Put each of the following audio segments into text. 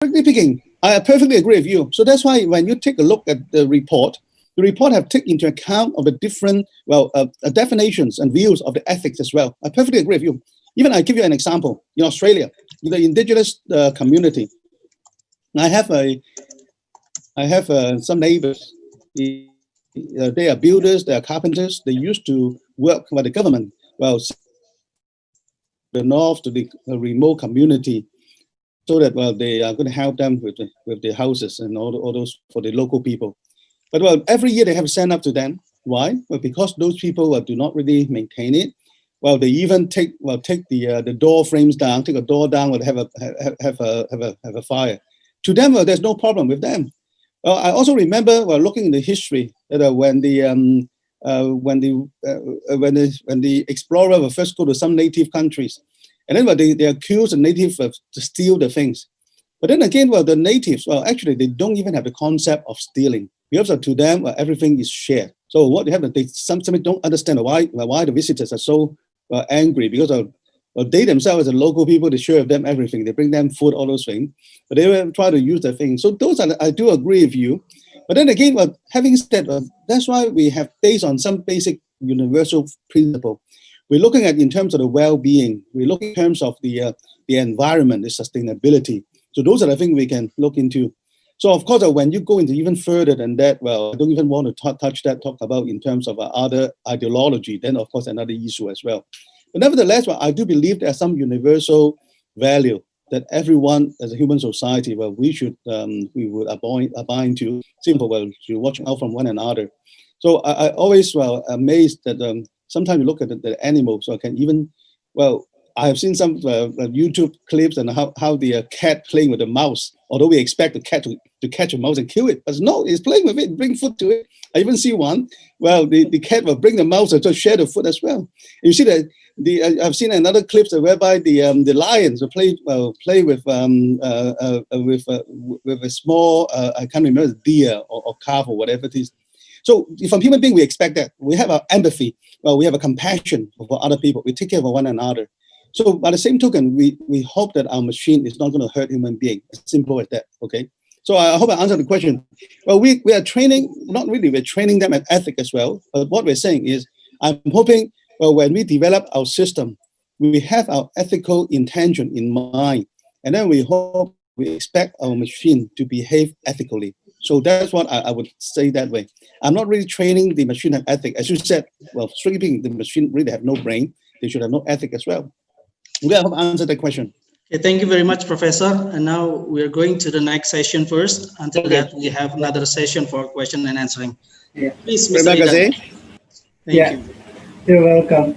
Frankly speaking, I perfectly agree with you. So that's why when you take a look at the report have taken into account of the different, definitions and views of the ethics as well. I perfectly agree with you. Even I give you an example. In Australia, in the indigenous community, I have some neighbors. They are builders, they are carpenters. They used to work for the government. Well, the north to the remote community, so that they are going to help them with the houses and all those for the local people. But every year they have to send up to them. Why? Well, because those people do not really maintain it. Well, they even take the door frames down, take a door down, or have a fire. To them, there's no problem with them. I also remember looking in the history that when the explorer will first go to some native countries, and then they accuse the natives to steal the things. But then again, the natives, actually, they don't even have the concept of stealing. Because to them, everything is shared. So what they have, they sometimes don't understand why the visitors are so angry, because they themselves, as the local people, they share with them everything. They bring them food, all those things, but they will try to use the things. So those are, I do agree with you. But then again, having said that's why we have based on some basic universal principle. We're looking at in terms of the well-being. We're looking in terms of the environment, the sustainability. So those are the things we can look into. So of course, when you go into even further than that, I don't even want to touch that, talk about in terms of other ideology, then of course another issue as well. But nevertheless, I do believe there are some universal value that everyone as a human society, we would abide to. Simple, to watch out from one another. So I always amazed that sometimes you look at the animals, so can even, I have seen some YouTube clips and how the cat playing with the mouse, although we expect the cat to catch a mouse and kill it. But no, it's playing with it, bring food to it. I even see one, the cat will bring the mouse and just share the food as well. You see that I've seen another clip whereby the lions will play with a small, I can't remember, deer or calf or whatever it is. So from human being, we expect that. We have our empathy, we have a compassion for other people. We take care of one another. So by the same token, we hope that our machine is not going to hurt human being. As simple as that, okay? So I hope I answered the question. Well, we are training, not really, we're training them at ethics as well. But what we're saying is, I'm hoping, when we develop our system, we have our ethical intention in mind. And then we expect our machine to behave ethically. So that's what I would say that way. I'm not really training the machine at ethics. As you said, strictly the machine really have no brain. They should have no ethic as well. We have answered that question. Okay, thank you very much, Professor. And now we're going to the next session first. Until that, we have another session for question and answering. Yeah. Please, Mr. Idan. Thank you. You're welcome.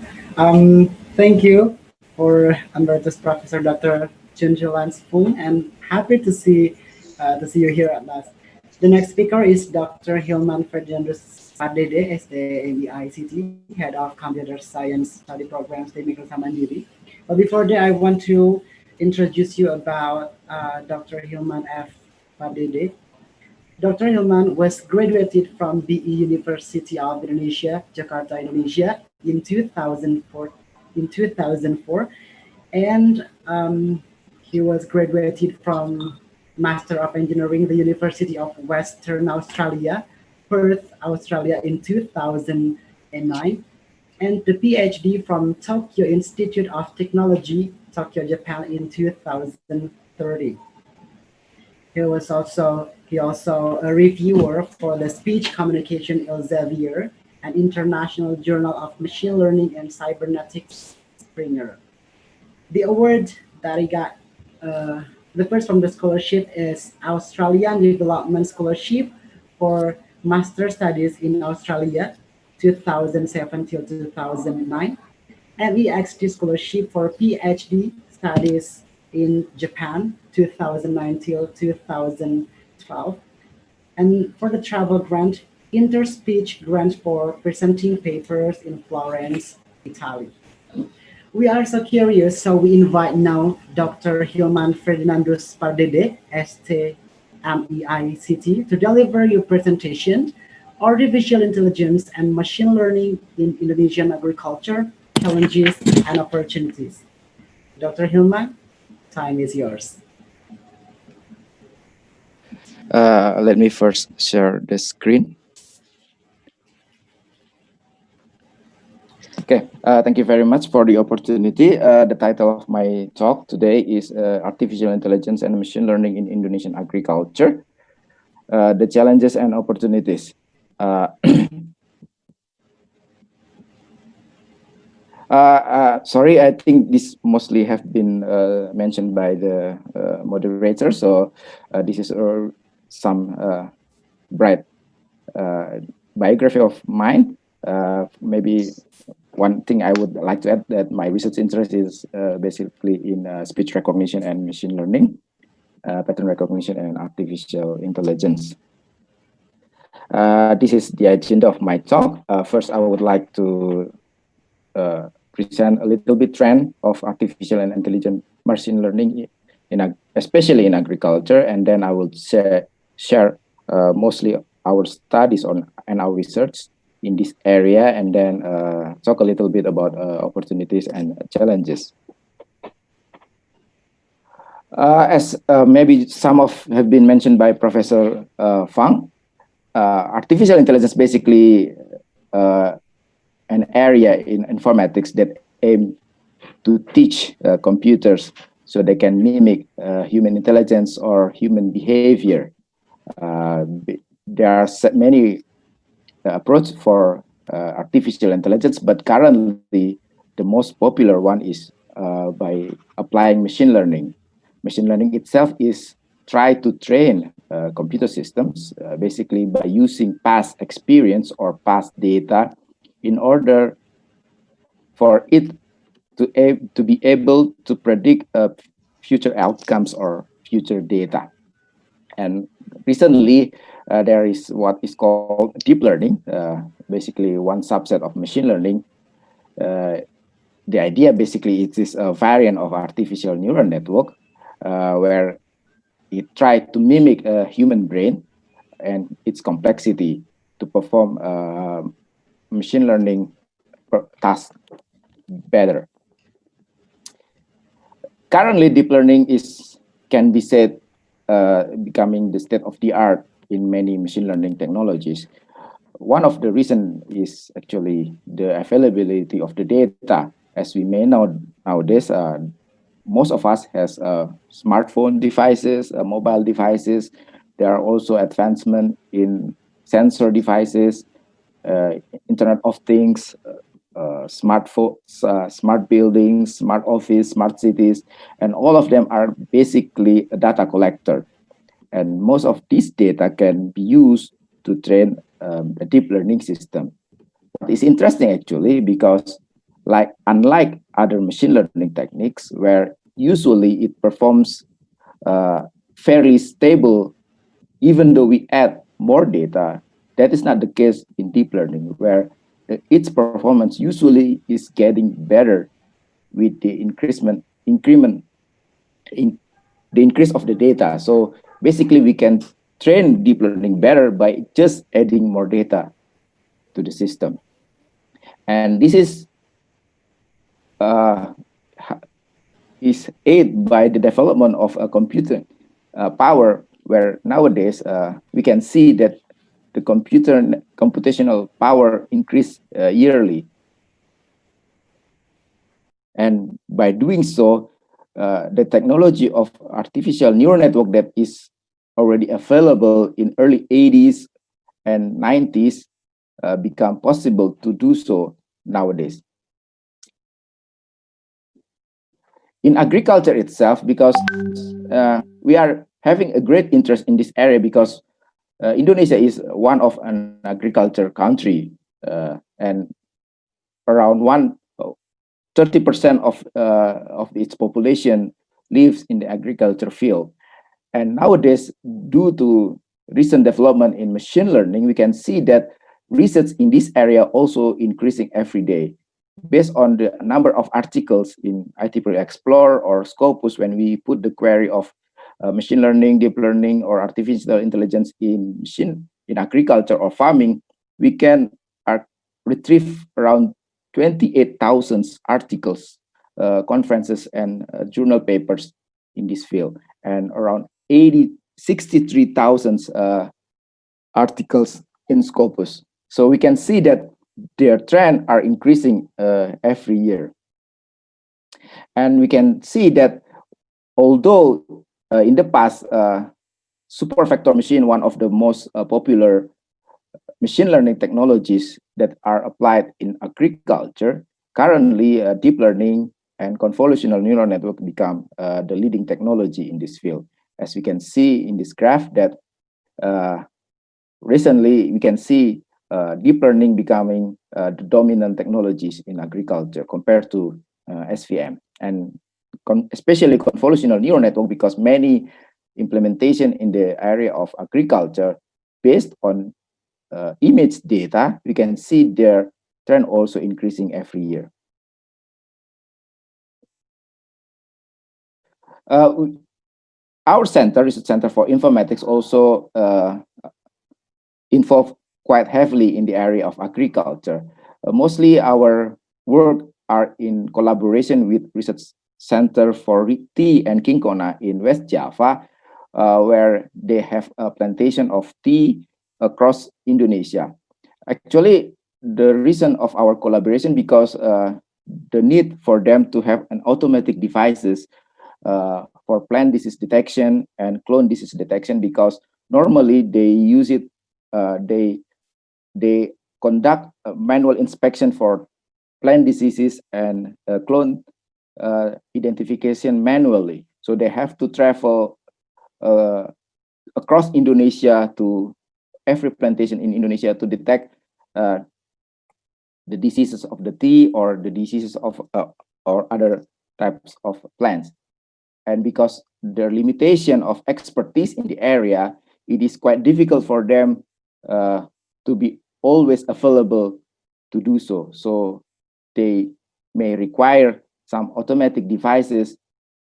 Thank you for Emeritus Professor Dr. Chunjulan Spung, and happy to see you here at last. The next speaker is Dr. Hilman Ferdinandus Pardede, STMIK, Head of Computer Science Study Program, STMIK Nusa Mandiri. But before that, I want to introduce you about Dr. Hilman F. Pardede. Dr. Hilman was graduated from BE University of Indonesia, Jakarta, Indonesia, in 2004. And he was graduated from Master of Engineering, the University of Western Australia, Perth, Australia, in 2009, and the PhD from Tokyo Institute of Technology, Tokyo, Japan, in 2013. He also a reviewer for the Speech Communication Elsevier, an international journal of machine learning and cybernetics, Springer. The award that he got, the first from the scholarship is Australian Development Scholarship for Master Studies in Australia, 2007 till 2009, and EXT Scholarship for PhD Studies in Japan, 2009 till 2012, and for the travel grant, Interspeech grant for presenting papers in Florence, Italy. We are so curious, so we invite now Dr. Hilman Ferdinandus Pardede, STMIK, to deliver your presentation, Artificial Intelligence and Machine Learning in Indonesian Agriculture, Challenges and Opportunities. Dr. Hilman, time is yours. Let me first share the screen. Okay, thank you very much for the opportunity. The title of my talk today is Artificial Intelligence and Machine Learning in Indonesian Agriculture, the Challenges and Opportunities. Sorry, I think this mostly have been mentioned by the moderator, so this is some bright biography of mine. Maybe one thing I would like to add that my research interest is basically in speech recognition and machine learning, pattern recognition and artificial intelligence. This is the agenda of my talk. First, I would like to present a little bit trend of artificial and intelligent machine learning, especially in agriculture, and then I will share mostly our studies and our research in this area, and then talk a little bit about opportunities and challenges. As maybe some of have been mentioned by Professor Fang, artificial intelligence basically an area in informatics that aim to teach computers so they can mimic human intelligence or human behavior. There are many approaches for artificial intelligence, but currently the most popular one is by applying machine learning. Machine learning itself is try to train computer systems basically by using past experience or past data in order for it to be able to predict future outcomes or future data. And recently, there is what is called deep learning, basically one subset of machine learning. The idea basically it is a variant of artificial neural network where it tries to mimic a human brain and its complexity to perform machine learning tasks better. Currently, deep learning can be said becoming the state of the art in many machine learning technologies. One of the reasons is actually the availability of the data. As we may know nowadays, most of us has smartphone devices, mobile devices. There are also advancement in sensor devices, Internet of Things, smart buildings, smart office, smart cities, and all of them are basically a data collector. And most of this data can be used to train a deep learning system. It's interesting actually because unlike other machine learning techniques where usually it performs fairly stable even though we add more data, that is not the case in deep learning where its performance usually is getting better with the increase of the data. So basically we can train deep learning better by just adding more data to the system. And this is aided by the development of a computer power where nowadays we can see that the computational power increase yearly. And by doing so, the technology of artificial neural network that is already available in early 80s and 90s become possible to do so nowadays. In agriculture itself, because we are having a great interest in this area because Indonesia is one of an agriculture country, and around 30% of its population lives in the agriculture field. And nowadays, due to recent development in machine learning, we can see that research in this area also increasing every day. Based on the number of articles in IEEE Explorer or Scopus, when we put the query of machine learning, deep learning, or artificial intelligence in agriculture or farming, we can retrieve around 28,000 articles, conferences, and journal papers in this field, and around 86 63,000 articles in Scopus. So we can see that their trend are increasing every year. And we can see that although in the past, super vector machine, one of the most popular machine learning technologies that are applied in agriculture, currently deep learning and convolutional neural network become the leading technology in this field. As we can see in this graph that recently we can see deep learning becoming the dominant technologies in agriculture compared to SVM, and especially convolutional neural network, because many implementation in the area of agriculture based on image data, we can see their trend also increasing every year. Our center, Research Center for Informatics, also involved quite heavily in the area of agriculture. Mostly our work are in collaboration with Research Center for Tea and Kinkona in West Java, where they have a plantation of tea across Indonesia. Actually, the reason of our collaboration because the need for them to have an automatic devices for plant disease detection and clone disease detection, because normally they use it, they conduct a manual inspection for plant diseases and clone identification manually. So they have to travel across Indonesia to every plantation in Indonesia to detect the diseases of the tea or the diseases of or other types of plants. And because their limitation of expertise in the area, it is quite difficult for them to be always available to do so. So they may require some automatic devices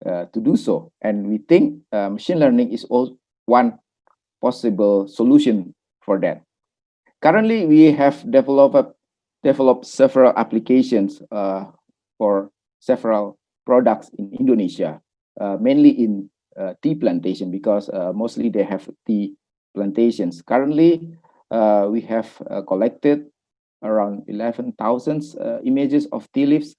to do so. And we think machine learning is also one possible solution for that. Currently, we have developed several applications for several products in Indonesia, mainly in tea plantation, because mostly they have tea plantations. Currently, we have collected around 11,000 images of tea leaves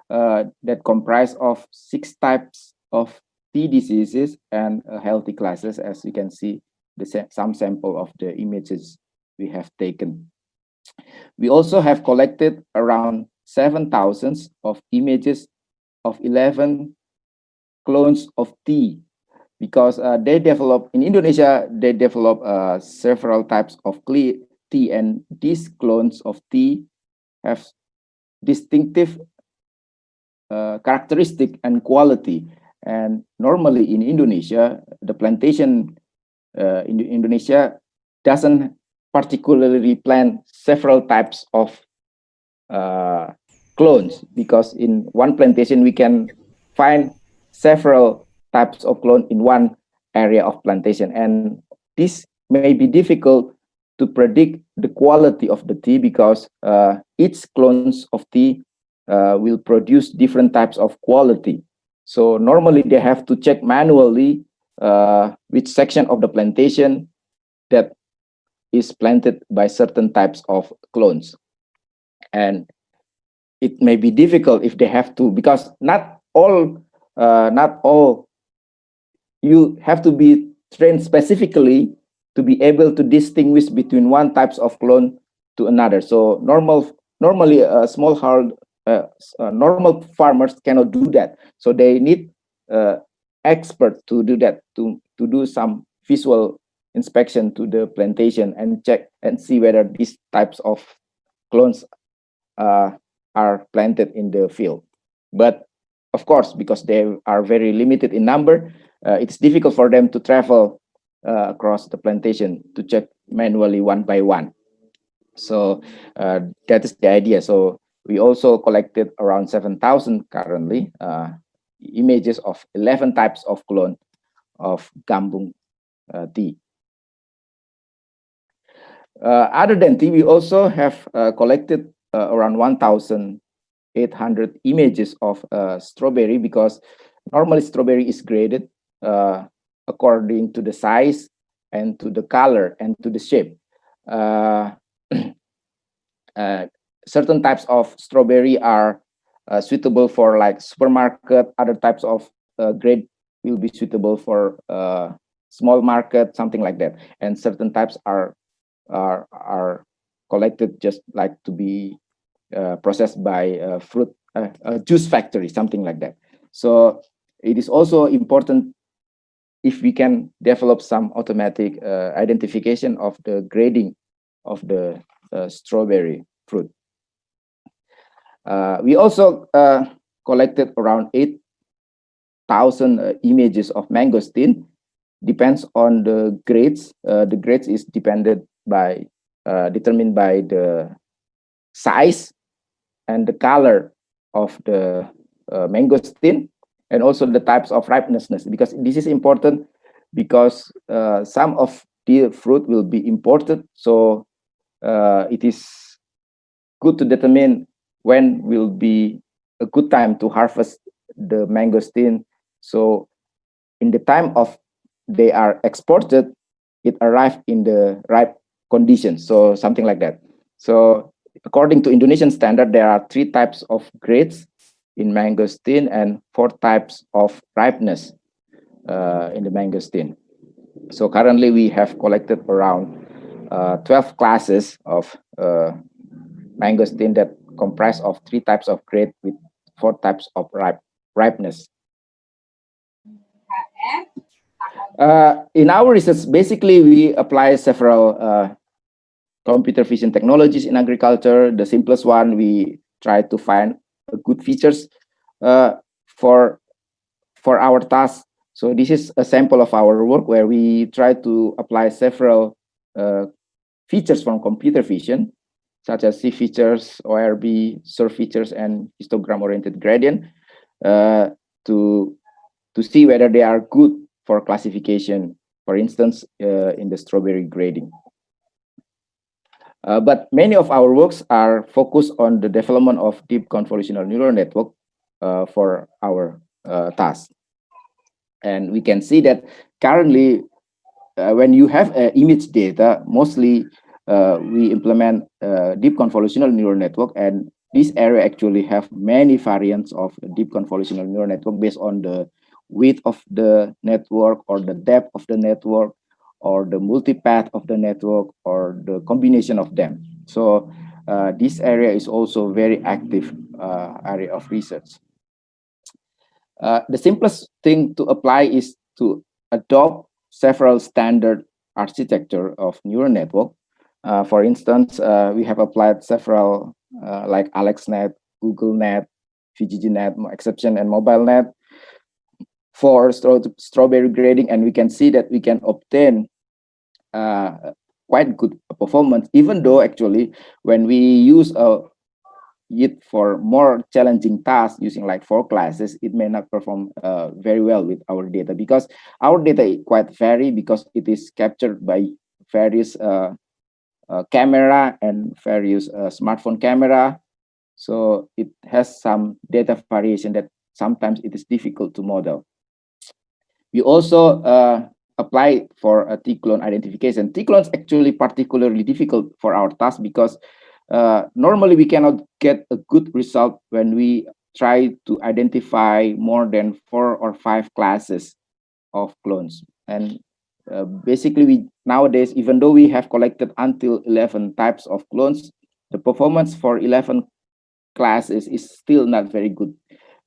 that comprise of 6 types of tea diseases and healthy classes. As you can see, some sample of the images we have taken. We also have collected around 7,000 of images of 11 clones of tea, because they develop in Indonesia, they develop several types of tea, and these clones of tea have distinctive characteristic and quality. And normally in Indonesia, the plantation in Indonesia doesn't particularly plant several types of clones, because in one plantation we can find several types of clone in one area of plantation, and this may be difficult to predict the quality of the tea, because each clones of tea will produce different types of quality. So normally they have to check manually which section of the plantation that is planted by certain types of clones. And it may be difficult if they have to, because not all you have to be trained specifically to be able to distinguish between one types of clone to another. So normally normal farmers cannot do that. So they need expert to do that, to do some visual inspection to the plantation and check and see whether these types of clones are planted in the field. But of course, because they are very limited in number, it's difficult for them to travel across the plantation to check manually one by one. So that is the idea. So we also collected around 7,000 currently images of 11 types of clone of gambung tea. Other than tea, we also have collected around 1,800 images of strawberry, because normally strawberry is graded according to the size and to the color and to the shape. Certain types of strawberry are suitable for like supermarket. Other types of grade will be suitable for small market, something like that. And certain types are collected just like to be processed by fruit juice factory, something like that. So it is also important if we can develop some automatic identification of the grading of the strawberry fruit. We also collected around 8,000 images of mangosteen. Depends on the grades. The grades is determined by the size and the color of the mangosteen, and also the types of ripeness. Because this is important, because some of the fruit will be imported, so it is good to determine when will be a good time to harvest the mangosteen. So in the time of they are exported, it arrived in the ripe condition, so something like that. So according to Indonesian standard, there are 3 types of grades in mangosteen and 4 types of ripeness in the mangosteen. So currently we have collected around 12 classes of mangosteen that comprise of 3 types of grade with 4 types of ripeness. In our research, basically we apply several computer vision technologies in agriculture. The simplest one, we try to find good features for our task. So this is a sample of our work where we try to apply several features from computer vision, such as C features, ORB, SURF features, and histogram-oriented gradient to see whether they are good for classification, for instance, in the strawberry grading. But many of our works are focused on the development of deep convolutional neural network for our task. And we can see that currently, when you have image data, mostly we implement deep convolutional neural network, and this area actually have many variants of deep convolutional neural network based on the width of the network, or the depth of the network, or the multipath of the network, or the combination of them. So this area is also very active area of research. The simplest thing to apply is to adopt several standard architecture of neural network. For instance, we have applied several like AlexNet, GoogleNet, VGGNet, exception, and MobileNet for strawberry grading, and we can see that we can obtain quite good performance, even though actually when we use it for more challenging tasks using like 4 classes, it may not perform very well with our data, because our data quite vary, because it is captured by various camera and various smartphone camera. So it has some data variation that sometimes it is difficult to model. We also apply for a T-clone identification. T-clone is actually particularly difficult for our task, because normally we cannot get a good result when we try to identify more than 4 or 5 classes of clones. And basically, we nowadays, even though we have collected until 11 types of clones, the performance for 11 classes is still not very good.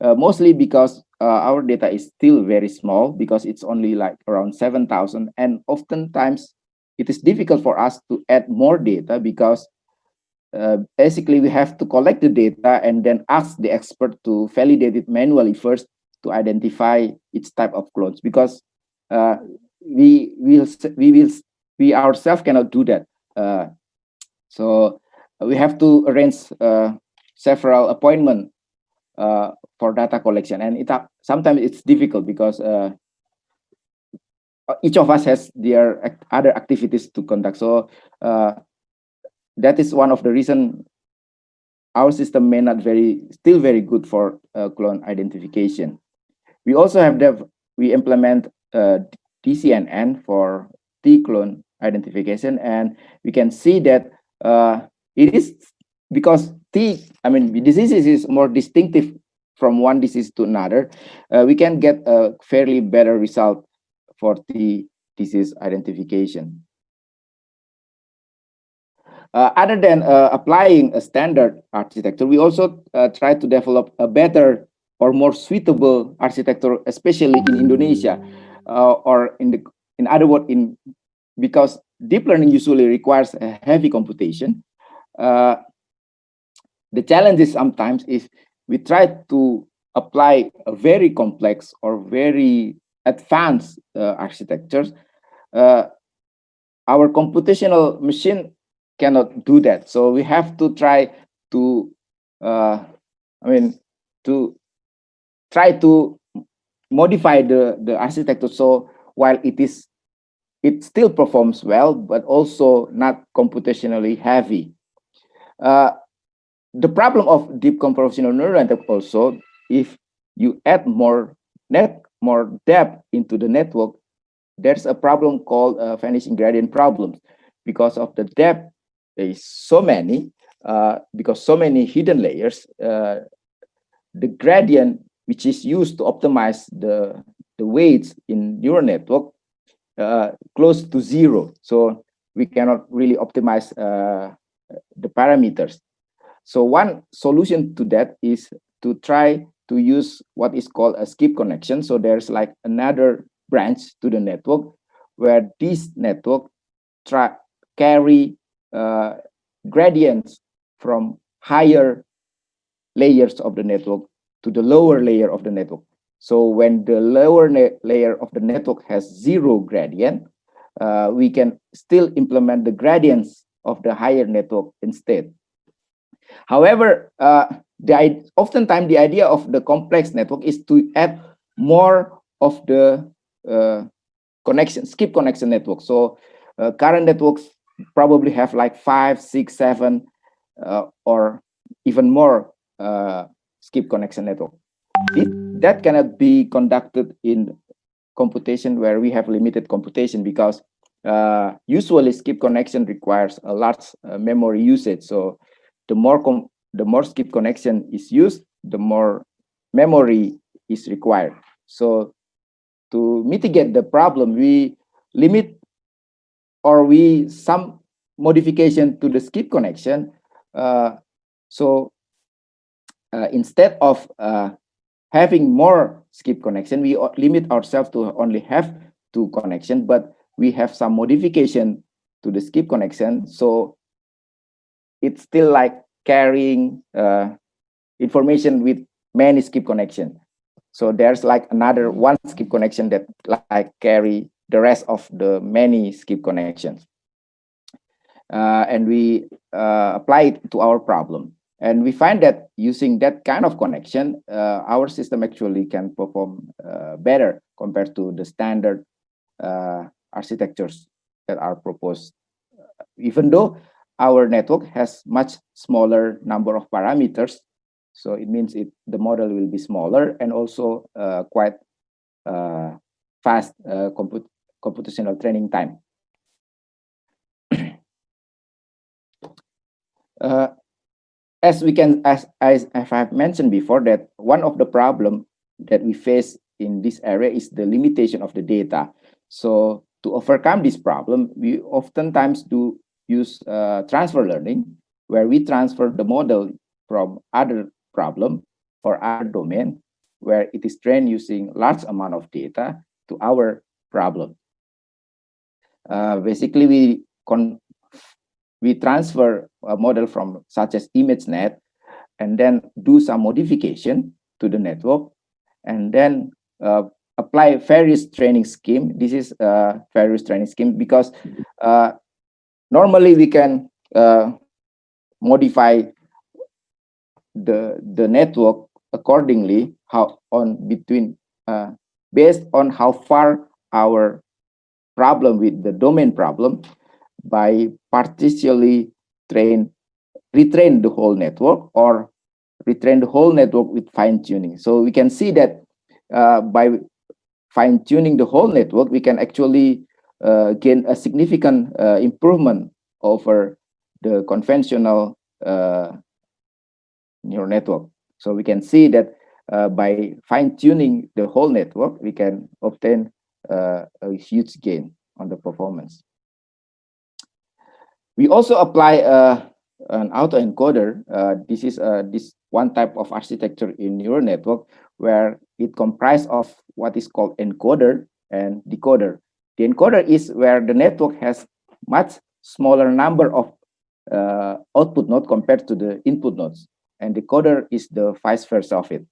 Mostly because our data is still very small, because it's only like around 7,000, and oftentimes it is difficult for us to add more data, because basically we have to collect the data and then ask the expert to validate it manually first to identify each type of clones, because we ourselves cannot do that. So we have to arrange several appointments for data collection, and sometimes it's difficult, because each of us has their other activities to conduct. So that is one of the reasons our system may not still very good for clone identification. We also have we implement TCNN for T-clone identification, and we can see that it is because diseases is more distinctive from one disease to another. We can get a fairly better result for T disease identification. Other than applying a standard architecture, we also try to develop a better or more suitable architecture, especially in Indonesia, or in other words, because deep learning usually requires a heavy computation. The challenge is sometimes if we try to apply a very complex or very advanced architectures, our computational machine cannot do that. So we have to try to, try to modify the architecture. So while it still performs well, but also not computationally heavy. The problem of deep convolutional neural network also, if you add more depth into the network, there's a problem called vanishing gradient problems. Because of the depth, there is so many, because so many hidden layers, the gradient which is used to optimize the weights in neural network close to zero. So we cannot really optimize the parameters. So one solution to that is to try to use what is called a skip connection. So there's like another branch to the network where this network carry gradients from higher layers of the network to the lower layer of the network. So when the lower layer of the network has zero gradient, we can still implement the gradients of the higher network instead. However, oftentimes the idea of the complex network is to add more of the skip connection network. So current networks probably have like 5, 6, 7, or even more skip connection network. That cannot be conducted in computation where we have limited computation, because usually skip connection requires a large memory usage. So the more skip connection is used, the more memory is required. So to mitigate the problem, we limit some modification to the skip connection. Instead of having more skip connection, we limit ourselves to only have 2 connections, but we have some modification to the skip connection. So it's still like carrying information with many skip connection. So there's like another 1 skip connection that like carry the rest of the many skip connections. And we apply it to our problem. And we find that using that kind of connection, our system actually can perform better compared to the standard architectures that are proposed. Even though our network has much smaller number of parameters, so it means the model will be smaller and also quite fast computational training time. As I've mentioned before, that one of the problem that we face in this area is the limitation of the data. So to overcome this problem, we oftentimes do use transfer learning, where we transfer the model from other problem or other domain where it is trained using large amount of data to our problem. Basically, we transfer a model from such as ImageNet, and then do some modification to the network, and then apply various training scheme. This is various training scheme because normally we can modify the network accordingly based on how far our problem with the domain problem by partially retrain the whole network or retrain the whole network with fine tuning. So we can see that by fine-tuning the whole network, we can actually gain a significant improvement over the conventional neural network. So we can see that by fine-tuning the whole network, we can obtain a huge gain on the performance. We also apply an autoencoder. This is this one type of architecture in neural network where it comprises of what is called encoder and decoder. The encoder is where the network has much smaller number of output nodes compared to the input nodes, and decoder is the vice versa of it.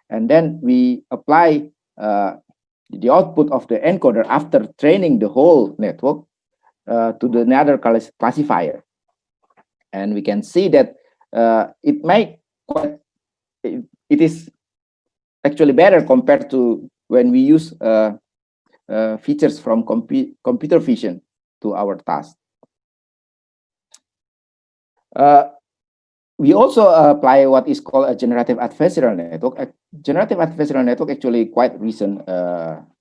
And then we apply the output of the encoder after training the whole network to the another classifier, and we can see that it is actually better compared to when we use features from computer vision to our task. We also apply what is called a generative adversarial network. A generative adversarial network actually quite recent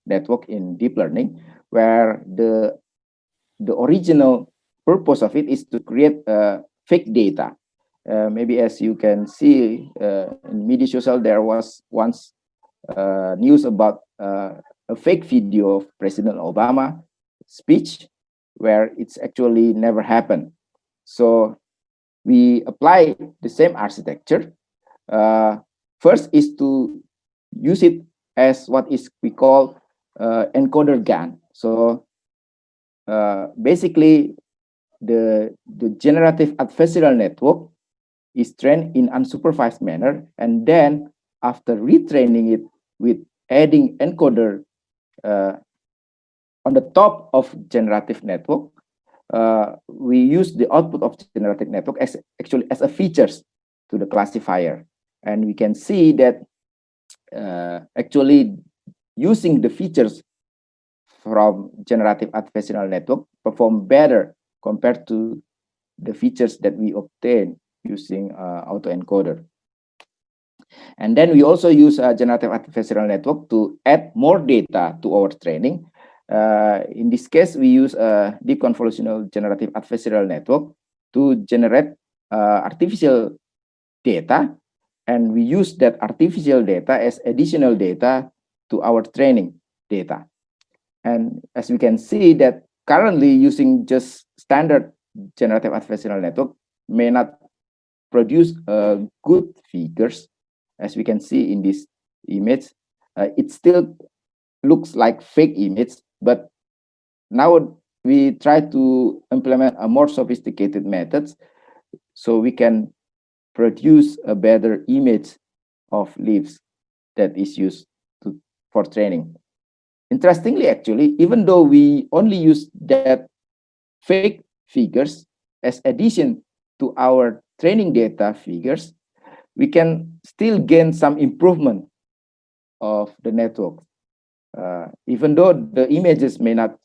network in deep learning, where the original purpose of it is to create fake data. Maybe as you can see in media social, there was once news about a fake video of President Obama speech where it's actually never happened. So we apply the same architecture. First is to use it as what is we call encoder GAN. So basically, the generative adversarial network is trained in unsupervised manner, and then after retraining it with adding encoder on the top of generative network, we use the output of generative network as actually as a features to the classifier, and we can see that actually using the features from generative adversarial network perform better compared to the features that we obtain using autoencoder. And then we also use a generative adversarial network to add more data to our training. In this case, we use a deep convolutional generative adversarial network to generate artificial data, and we use that artificial data as additional data to our training data. And as we can see that currently using just standard generative adversarial network may not produce good figures. As we can see in this image, it still looks like fake image, but now we try to implement a more sophisticated methods so we can produce a better image of leaves that is used for training. Interestingly, actually, even though we only use that fake figures as addition to our training data figures, we can still gain some improvement of the network. Even though the images may not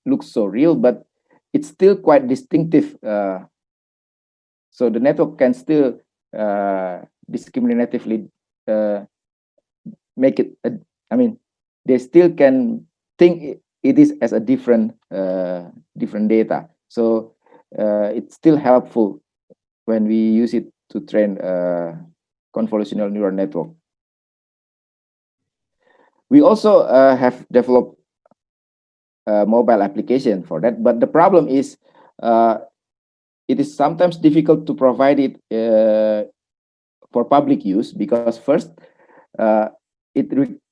look so real, but it's still quite distinctive. So the network can still discriminatively make it, they still can think it is as a different data. So it's still helpful when we use it to train convolutional neural network. We also have developed a mobile application for that, but the problem is it is sometimes difficult to provide it for public use because first,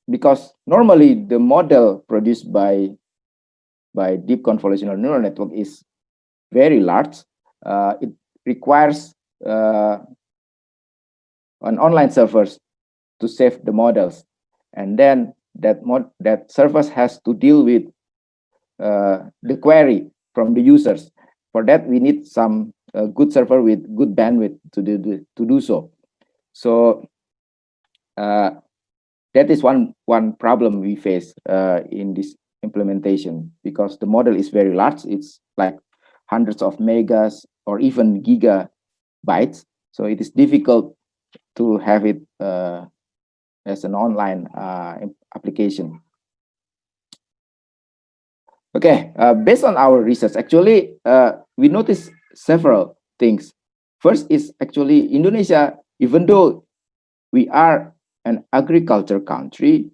because normally the model produced by deep convolutional neural network is very large. It requires an online servers to save the models, and then that service has to deal with the query from the users. For that, we need some good server with good bandwidth to do so. So that is one problem we face in this implementation, because the model is very large. It's like hundreds of megas or even gigabytes. So it is difficult to have it as an online application. Okay, based on our research, actually, we noticed several things. First is actually Indonesia, even though we are an agriculture country,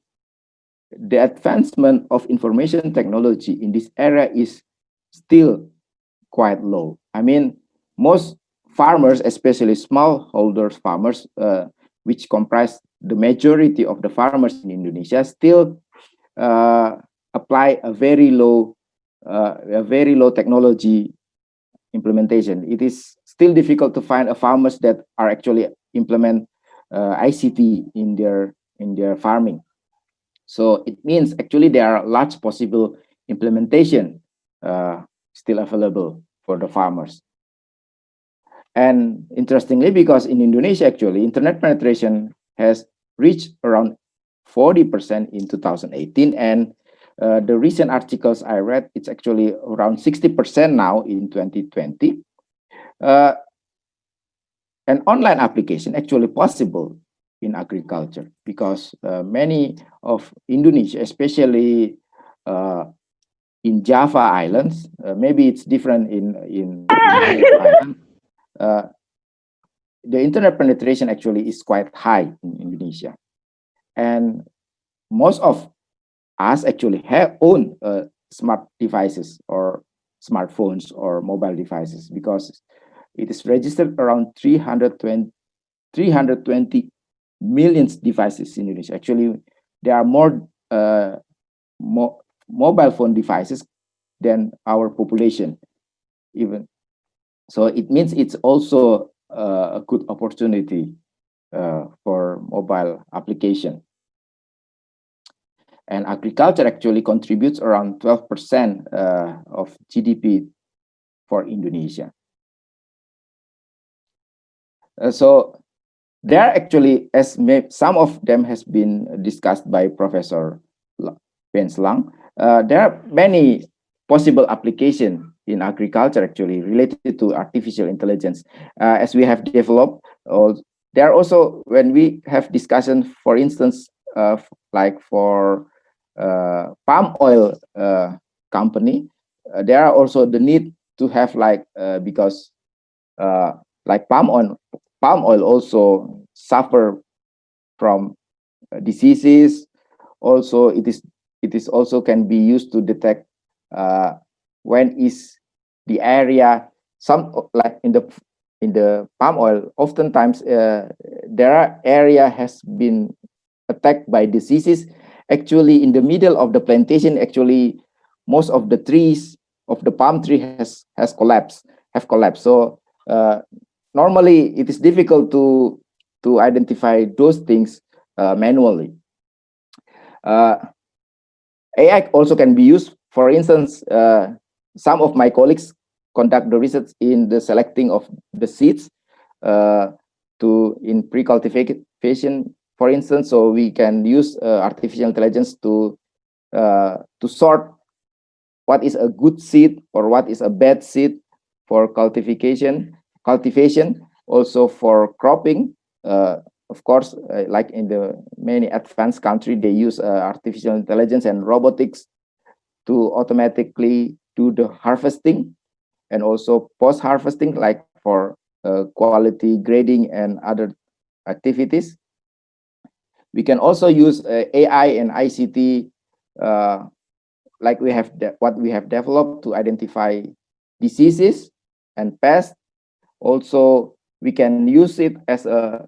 the advancement of information technology in this area is still quite low. I mean, most farmers, especially smallholder farmers, which comprise the majority of the farmers in Indonesia, still apply a very low technology implementation. It is still difficult to find a farmers that are actually implement ICT in their farming. So it means actually there are large possible implementation still available for the farmers. And interestingly, because in Indonesia, actually, internet penetration has reached around 40% in 2018. And the recent articles I read, it's actually around 60% now in 2020. An online application actually possible in agriculture because many of Indonesia, especially in Java Islands, maybe it's different in other islands. The internet penetration actually is quite high in Indonesia, and most of us actually have own smart devices or smartphones or mobile devices because it is registered around 320 million devices in Indonesia. Actually, there are more mobile phone devices than our population even. So it means it's also a good opportunity for mobile application. And agriculture actually contributes around 12% of GDP for Indonesia. So there are actually, some of them has been discussed by Professor Penslang, there are many possible applications in agriculture actually related to artificial intelligence. As we have developed, there are also, when we have discussion, for instance, like for palm oil company, there are also the need to have like, because like palm oil also suffer from diseases. Also, it is also can be used to detect when is the area, some like in the palm oil, oftentimes there are area has been attacked by diseases. Actually, in the middle of the plantation, actually most of the trees of the palm tree have collapsed. So normally it is difficult to identify those things manually. AI also can be used. For instance, some of my colleagues conduct the research in the selecting of the seeds in pre-cultivation, for instance. So we can use artificial intelligence to sort what is a good seed or what is a bad seed for cultivation. Also for cropping. Of course, like in the many advanced countries, they use artificial intelligence and robotics to automatically do the harvesting and also post-harvesting, like for quality grading and other activities. We can also use AI and ICT, like what we have developed to identify diseases and pests. Also, we can use it as a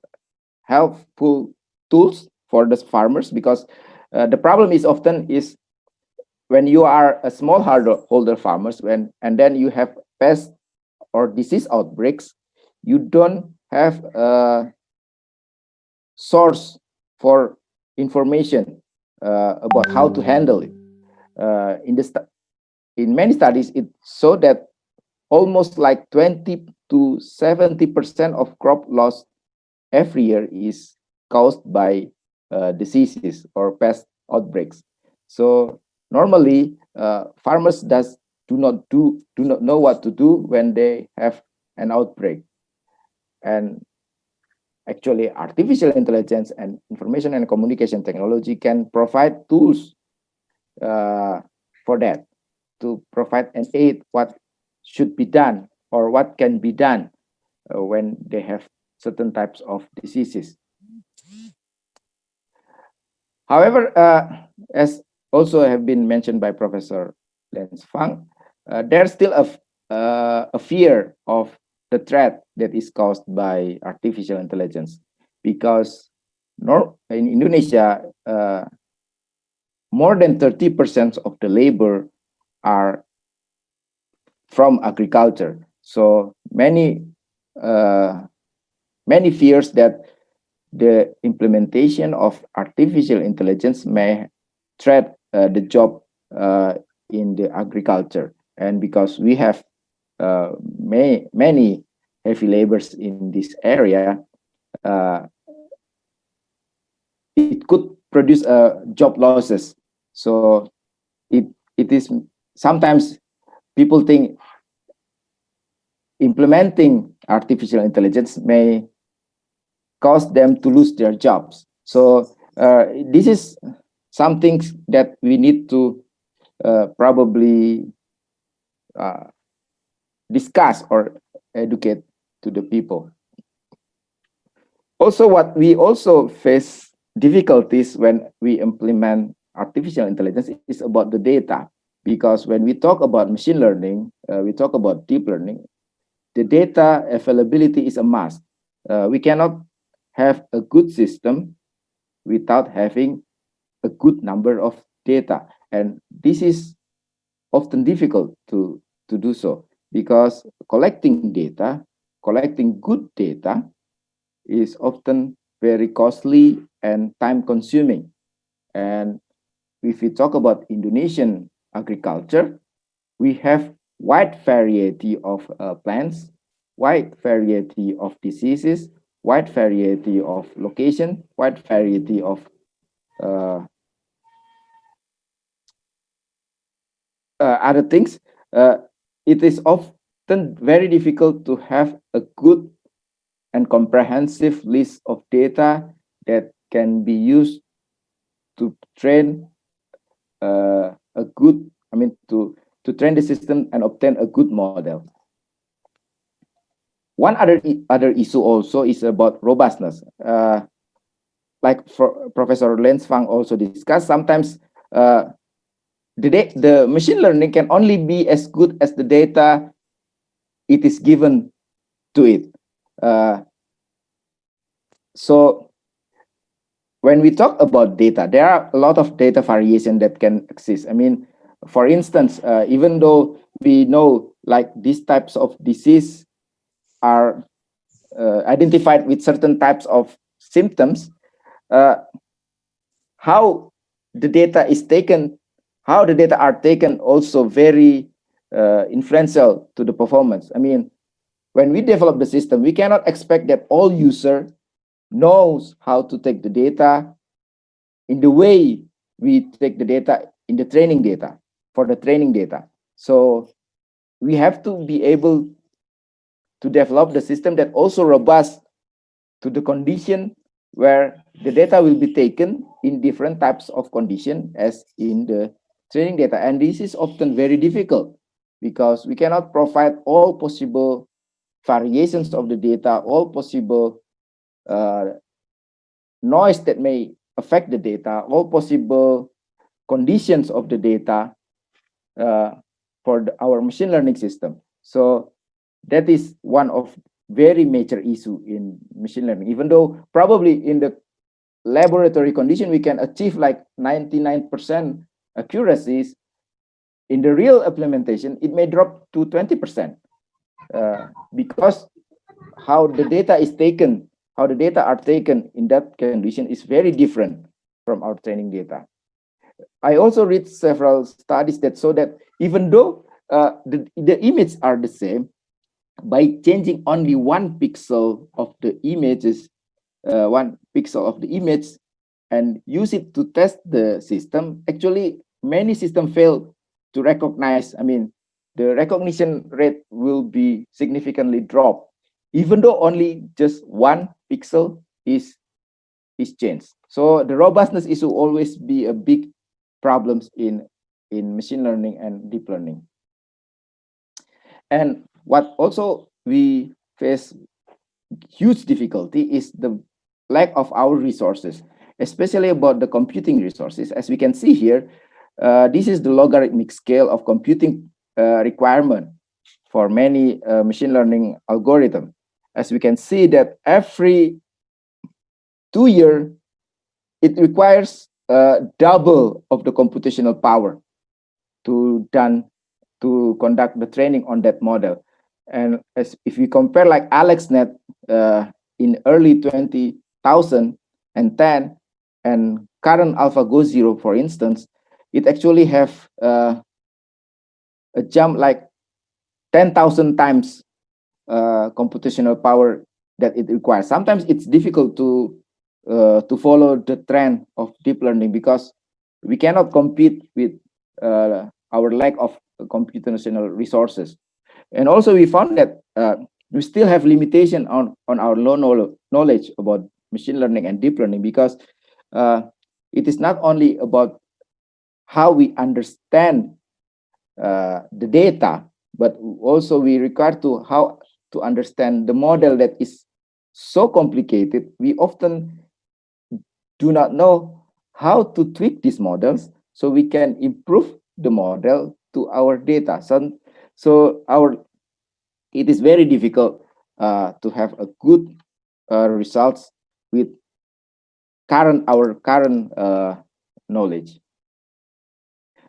helpful tools for the farmers, because the problem is often is when you are a smallholder farmers, and then you have pest or disease outbreaks, you don't have a source for information about how to handle it. In many studies, it showed that almost like 20 to 70% of crop loss every year is caused by diseases or pest outbreaks. So normally, farmers do not know what to do when they have an outbreak. And actually, artificial intelligence and information and communication technology can provide tools for that. to provide an aid what should be done or what can be done when they have certain types of diseases. However, as also have been mentioned by Professor Lens Fang, there's still a fear of the threat that is caused by artificial intelligence, because in Indonesia, more than 30% of the labor are from agriculture. So many fears that the implementation of artificial intelligence may threat the job in the agriculture. And because we have many heavy labors in this area, it could produce job losses. So it is sometimes people think implementing artificial intelligence may cause them to lose their jobs. So this is something that we need to probably discuss or educate to the people. Also, what we also face difficulties when we implement artificial intelligence is about the data, because when we talk about machine learning, we talk about deep learning, the data availability is a must. We cannot have a good system without having a good number of data, and this is often difficult to do so, because collecting good data is often very costly and time consuming. And if we talk about Indonesian agriculture, we have wide variety of plants, wide variety of diseases, wide variety of location, wide variety of other things. It is often very difficult to have a good and comprehensive list of data that can be used to train to train the system and obtain a good model. One other issue also is about robustness. Like Professor Lens Fang also discussed, sometimes the machine learning can only be as good as the data it is given to it. So when we talk about data, there are a lot of data variation that can exist. I mean, for instance, even though we know like these types of disease are identified with certain types of symptoms, how the data is taken, how the data are taken also very influential to the performance. I mean, when we develop the system, we cannot expect that all user knows how to take the data in the way we take the data in the training data, for the training data. So we have to be able to develop the system that also robust to the condition where the data will be taken in different types of condition as in the training data. And this is often very difficult because we cannot provide all possible variations of the data, all possible noise that may affect the data, all possible conditions of the data for our machine learning system. So that is one of very major issue in machine learning, even though probably in the laboratory condition we can achieve like 99% accuracies. In the real implementation, it may drop to 20% because how the data is taken, how the data are taken in that condition is very different from our training data. I also read several studies that show that even though the images are the same, by changing only one pixel of the images, one pixel of the image, and use it to test the system, actually many systems fail to recognize. I mean, the recognition rate will be significantly dropped, even though only just one pixel is changed. So the robustness issue always be a big problems in in machine learning and deep learning. And what also we face huge difficulty is the lack of our resources, especially about the computing resources. As we can see here, this is the logarithmic scale of computing requirement for many machine learning algorithms. As we can see that every 2 years, it requires double of the computational power to conduct the training on that model. And if we compare like AlexNet in early 2010 and current AlphaGo Zero, for instance, it actually have a jump like 10,000 times computational power that it requires. Sometimes it's difficult to follow the trend of deep learning because we cannot compete with our lack of computational resources. And also we found that we still have limitation on our low knowledge about machine learning and deep learning, because it is not only about how we understand the data, but also we require to how to understand the model that is so complicated. We often do not know how to tweak these models so we can improve the model to our data. So it is very difficult to have a good results with our current knowledge.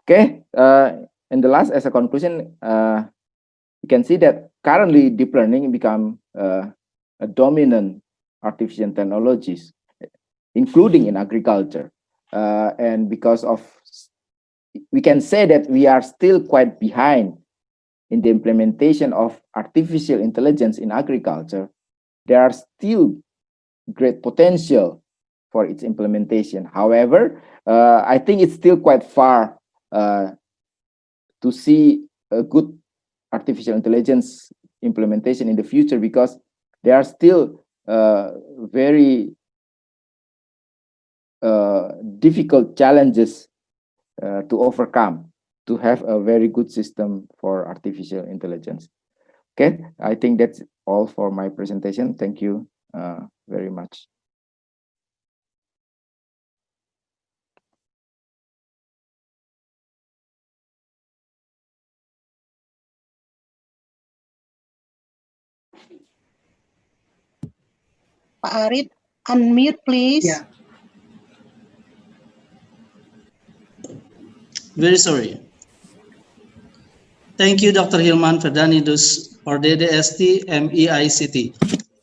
Okay, and the last, as a conclusion, you can see that currently deep learning become a dominant artificial technologies, including in agriculture, and because of, we can say that we are still quite behind in the implementation of artificial intelligence in agriculture. There are still great potential for its implementation. However, I think it's still quite far to see a good artificial intelligence implementation in the future, because there are still very difficult challenges to overcome to have a very good system for artificial intelligence. Okay, I think that's all for my presentation. Thank you very much. Pak Arit, unmute please. Yeah. Very sorry. Thank you, Dr. Hilman Ferdanidus, or the STMIK.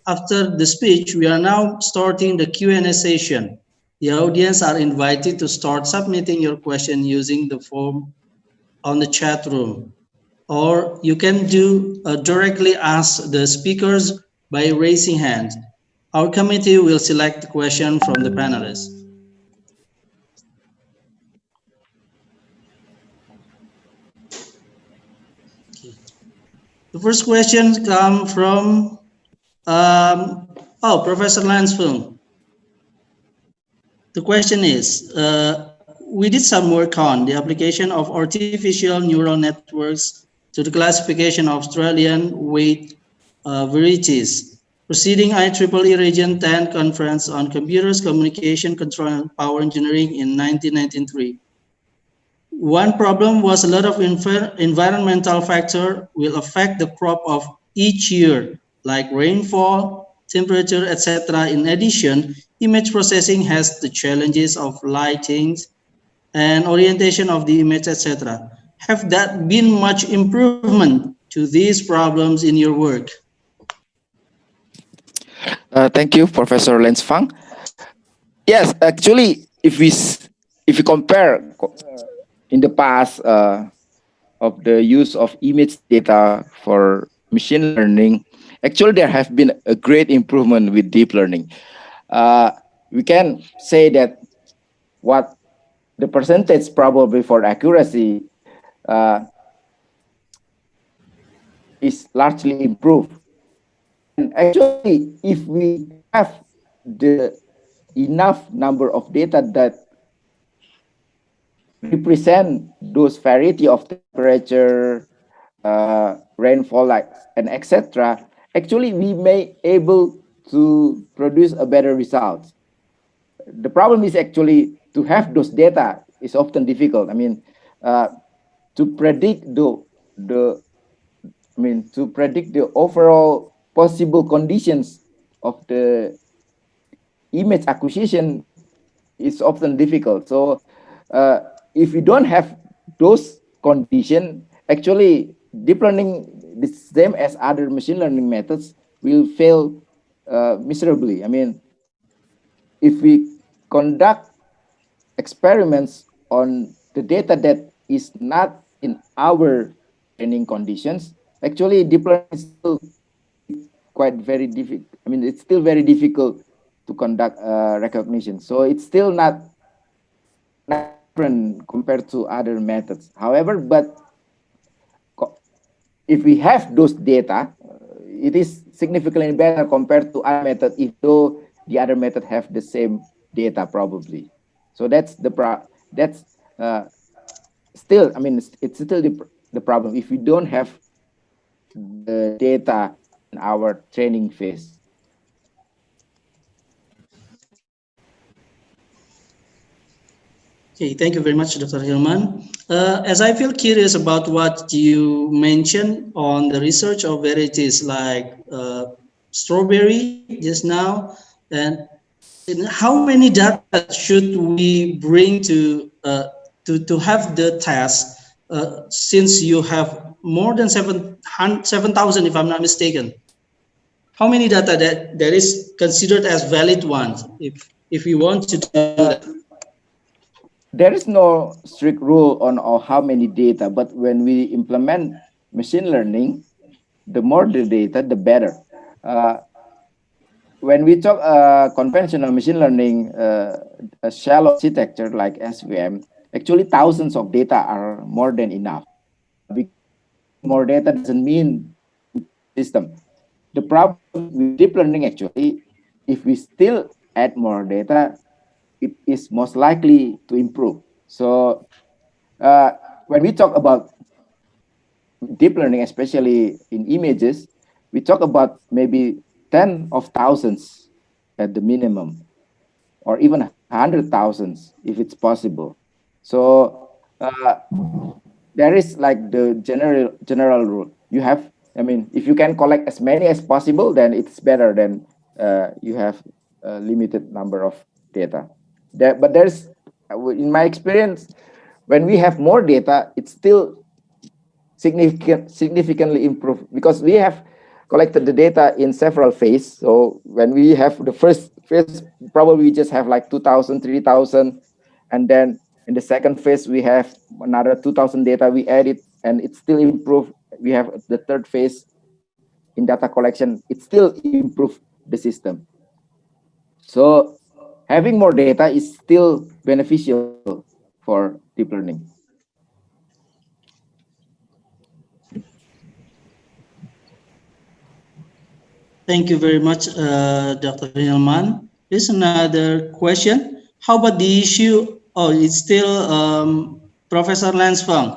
After the speech, we are now starting the Q&A session. The audience are invited to start submitting your question using the form on the chat room, or you can directly ask the speakers by raising hands. Our committee will select the question from the panelists. Okay. The first question comes from Professor Lansfung. The question is, we did some work on the application of artificial neural networks to the classification of Australian wheat varieties. Proceeding IEEE Region 10 Conference on Computers, Communication, Control, and Power Engineering in 1993. One problem was a lot of environmental factors will affect the crop of each year, like rainfall, temperature, etc. In addition, image processing has the challenges of lighting and orientation of the image, etc. Have that been much improvement to these problems in your work? Thank you, Professor Lansfung. Yes, actually, if we compare in the past of the use of image data for machine learning, actually there have been a great improvement with deep learning. We can say that what the percentage probably for accuracy is largely improved. And actually, if we have the enough number of data that represent those variety of temperature, rainfall, like, and etc., actually we may able to produce a better result. The problem is actually to have those data is often difficult. I mean, to predict to predict the overall possible conditions of the image acquisition is often difficult. So if we don't have those conditions, actually deep learning, the same as other machine learning methods, will fail miserably. I mean, if we conduct experiments on the data that is not in our training conditions, actually deep learning is still quite very difficult. I mean, it's still very difficult to conduct recognition. So it's still not different compared to other methods. However, but if we have those data, it is significantly better compared to other method, if though the other method have the same data probably. So that's the still, I mean, it's still the problem if we don't have the data in our training phase. Okay, thank you very much, Dr. Hilman. As I feel curious about what you mentioned on the research of varieties like strawberry just now, and how many data should we bring to have the test, since you have more than 7,000, if I'm not mistaken? How many data that is considered as valid ones if you want to do that? There is no strict rule on how many data, but when we implement machine learning, the more the data, the better. When we talk conventional machine learning, a shallow architecture like SVM, actually thousands of data are more than enough. More data doesn't mean system. The problem with deep learning, actually, if we still add more data, it is most likely to improve. So when we talk about deep learning, especially in images, we talk about maybe 10 of thousands at the minimum, or even 100,000 if it's possible. So there is like the general rule. You have, I mean, if you can collect as many as possible, then it's better than you have a limited number of data. But there's, in my experience, when we have more data, it's still significantly improved, because we have collected the data in several phases. So when we have the first phase, probably we just have like 2,000, 3,000, and then in the second phase we have another 2,000 data we added, and it's still improved. We have the third phase in data collection, it still improved the system. So having more data is still beneficial for deep learning. Thank you very much, Dr. Hilman. Here's another question. How about the issue? Oh, it's still Professor Lance Fang.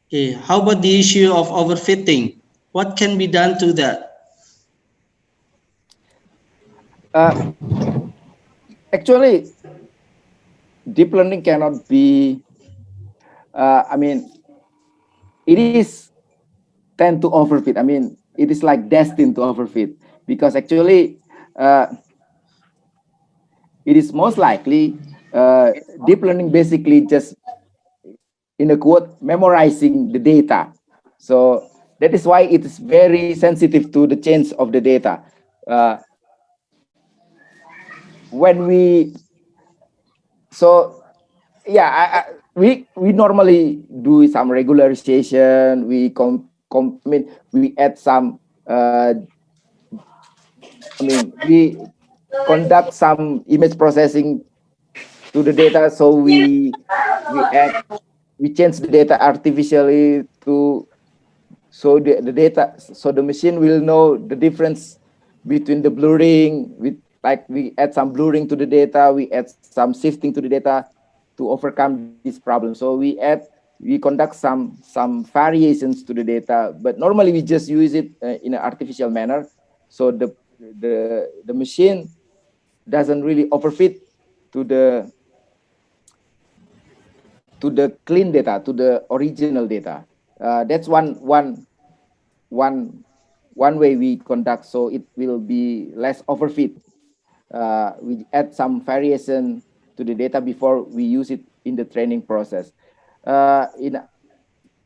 Okay, how about the issue of overfitting? What can be done to that? Actually, deep learning cannot be, I mean, it is tend to overfit. I mean, it is like destined to overfit, because actually it is most likely deep learning basically just, in a quote, memorizing the data. So that is why it is very sensitive to the change of the data. When we, so yeah, we normally do some regularization. We add some. We conduct some image processing to the data. So we change the data artificially to, so the data, so the machine will know the difference between the blurring. We add some blurring to the data. We add some shifting to the data. to overcome this problem. So we conduct some variations to the data, but normally we just use it in an artificial manner. So the machine doesn't really overfit to the clean data, to the original data. That's one way we conduct, so it will be less overfit. We add some variation to the data before we use it in the training process. In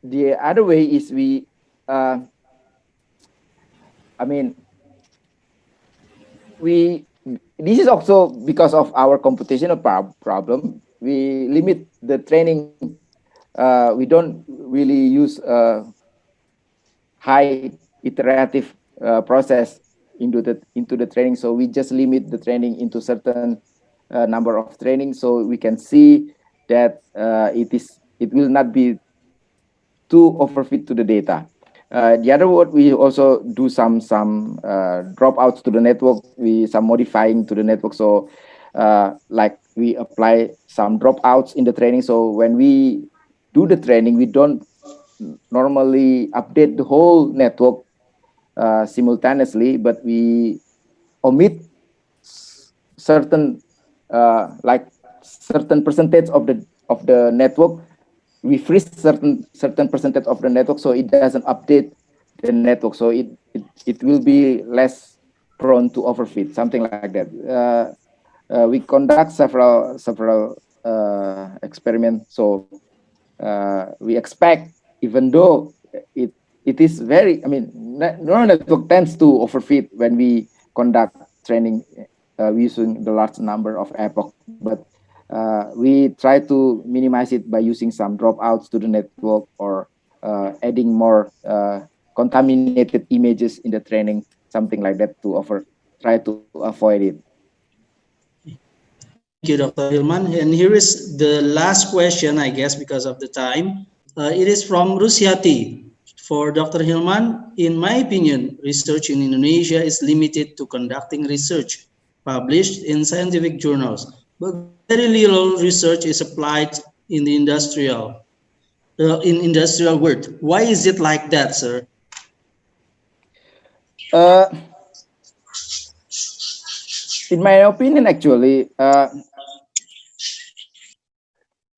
the other way is we, this is also because of our computational problem. We limit the training. We don't really use high iterative process into the training. So we just limit the training into certain number of training, so we can see that it will not be too overfit to the data. The other word, we also do some dropouts to the network, some modifying to the network. So like we apply some dropouts in the training. So when we do the training, we don't normally update the whole network simultaneously, but we omit certain certain percentage of the network. We freeze certain percentage of the network, so it doesn't update the network, so it will be less prone to overfit, something like that. We conduct several experiments, so we expect, even though it is very, neural network tends to overfit when we conduct training using the large number of epochs, but we try to minimize it by using some dropouts to the network, or adding more contaminated images in the training, something like that, to try to avoid it. Thank you, Dr. Hilman. And here is the last question, I guess, because of the time. It is from Rusiati. For Dr. Hilman, in my opinion, research in Indonesia is limited to conducting research published in scientific journals, but very little research is applied in the industrial world. Why is it like that, sir? In my opinion, actually,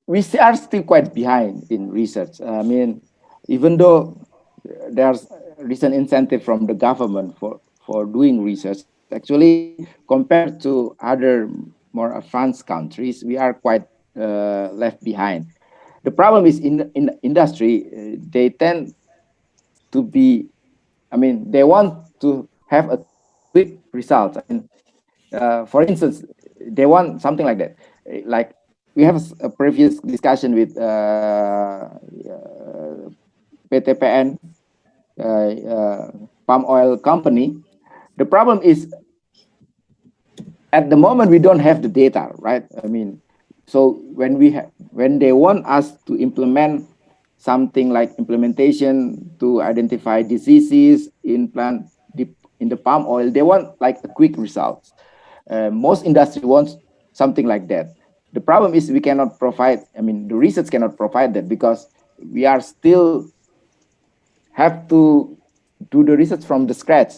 we are still quite behind in research. Even though there's recent incentive from the government for doing research, actually, compared to other more advanced countries, we are quite left behind. The problem is in industry, they tend to be, they want to have a quick result. For instance, they want something like that. Like we have a previous discussion with PTPN, palm oil company. The problem is, at the moment, we don't have the data, right? So when they want us to implement something like implementation to identify diseases in the palm oil, they want like a quick results. Most industry wants something like that. The problem is we cannot provide, the research cannot provide that, because we are still have to do the research from the scratch.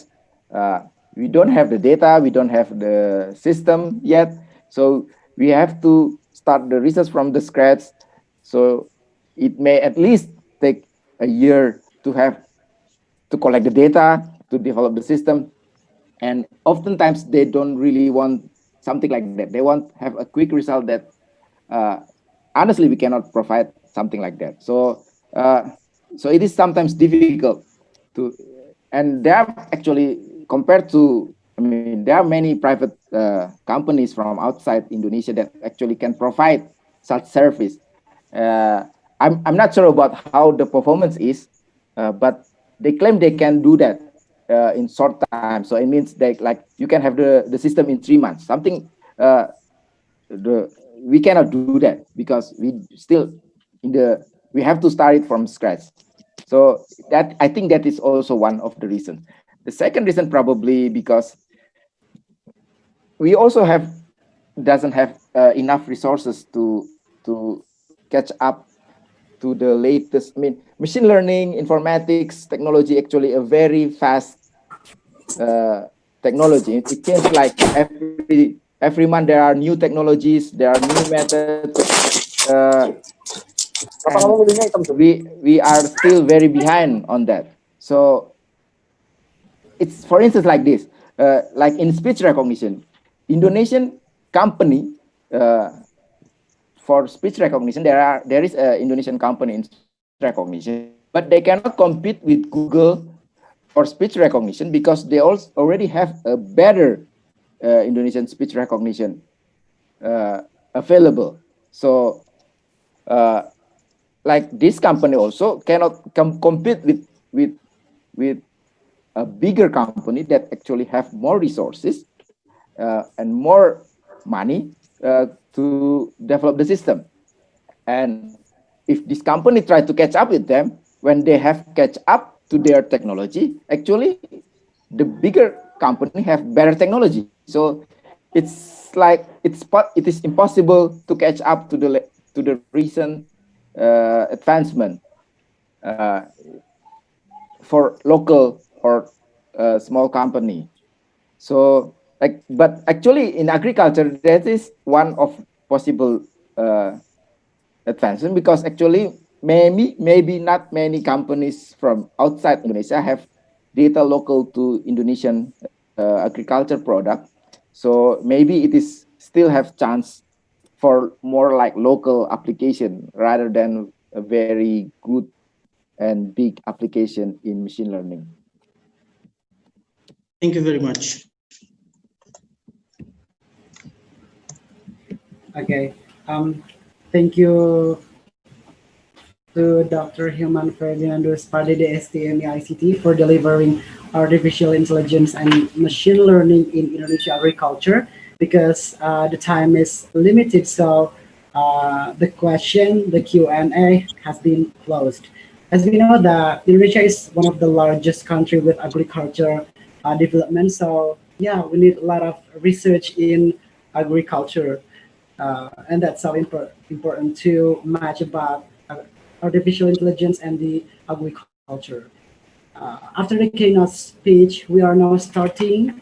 We don't have the data, we don't have the system yet, so we have to start the research from the scratch. So it may at least take a year to collect the data, to develop the system, and oftentimes they don't really want something like that. They want to have a quick result that honestly we cannot provide something like that. So so it is sometimes difficult to, and there are actually, compared to, there are many private companies from outside Indonesia that actually can provide such service. I'm not sure about how the performance is, but they claim they can do that in short time. So it means that, like, you can have the system in 3 months. Something we cannot do that, because we have to start it from scratch. So that, I think that is also one of the reasons. The second reason, probably because we also doesn't have enough resources to to catch up to the latest. I mean, machine learning, informatics, technology, actually a very fast technology. It changes like every month. There are new technologies, there are new methods. We are still very behind on that. So it's, for instance, like this, like in speech recognition, Indonesian company for speech recognition, there is an Indonesian company in speech recognition, but they cannot compete with Google for speech recognition because they also already have a better Indonesian speech recognition available. So like this company also cannot compete with a bigger company that actually have more resources and more money to develop the system. And if this company try to catch up with them, when they have catch up to their technology, actually the bigger company have better technology. So it's like it is impossible to catch up to the recent advancement for local or small company. So like, but actually in agriculture, that is one of possible advancement, because actually maybe not many companies from outside Indonesia have data local to Indonesian agriculture product. So maybe it is still have chance for more like local application rather than a very good and big application in machine learning. Thank you very much. Okay. Thank you to Dr. Hilman Ferdinando Sparde de STMIK for delivering artificial intelligence and machine learning in Indonesia agriculture, because the time is limited. So the Q&A has been closed. As we know that Indonesia is one of the largest country with agriculture development. So yeah, we need a lot of research in agriculture. And that's so important to match about artificial intelligence and the agriculture. After the keynote speech, we are now starting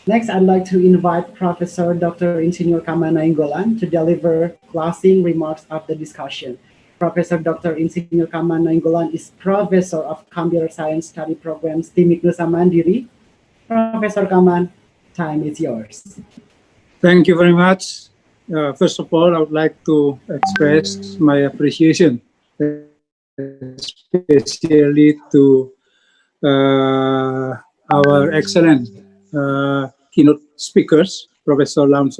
Next, I'd like to invite Professor Dr. Insinyur Kaman Nainggolan to deliver closing remarks of the discussion. Professor Dr. Insinyur Kaman Nainggolan is Professor of Computer Science Study Program STMIK Nusa Mandiri. Professor Kaman, time is yours. Thank you very much. First of all, I would like to express my appreciation, especially to our excellent keynote speakers, Professor Lance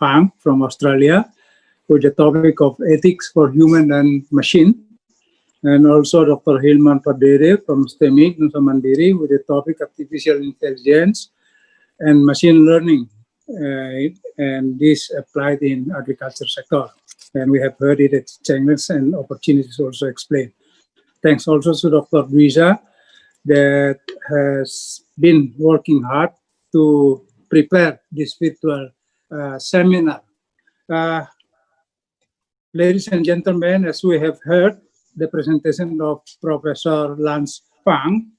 Fang from Australia, with the topic of ethics for human and machine, and also Dr. Hilman Ferdinando from STMIK Nusa Mandiri with the topic artificial intelligence and machine learning, and this applied in agriculture sector. And we have heard it, its challenges and opportunities also explained. Thanks also to Dr. Luisa that has been working hard to prepare this virtual seminar. Ladies and gentlemen, as we have heard the presentation of Professor Lance Fang,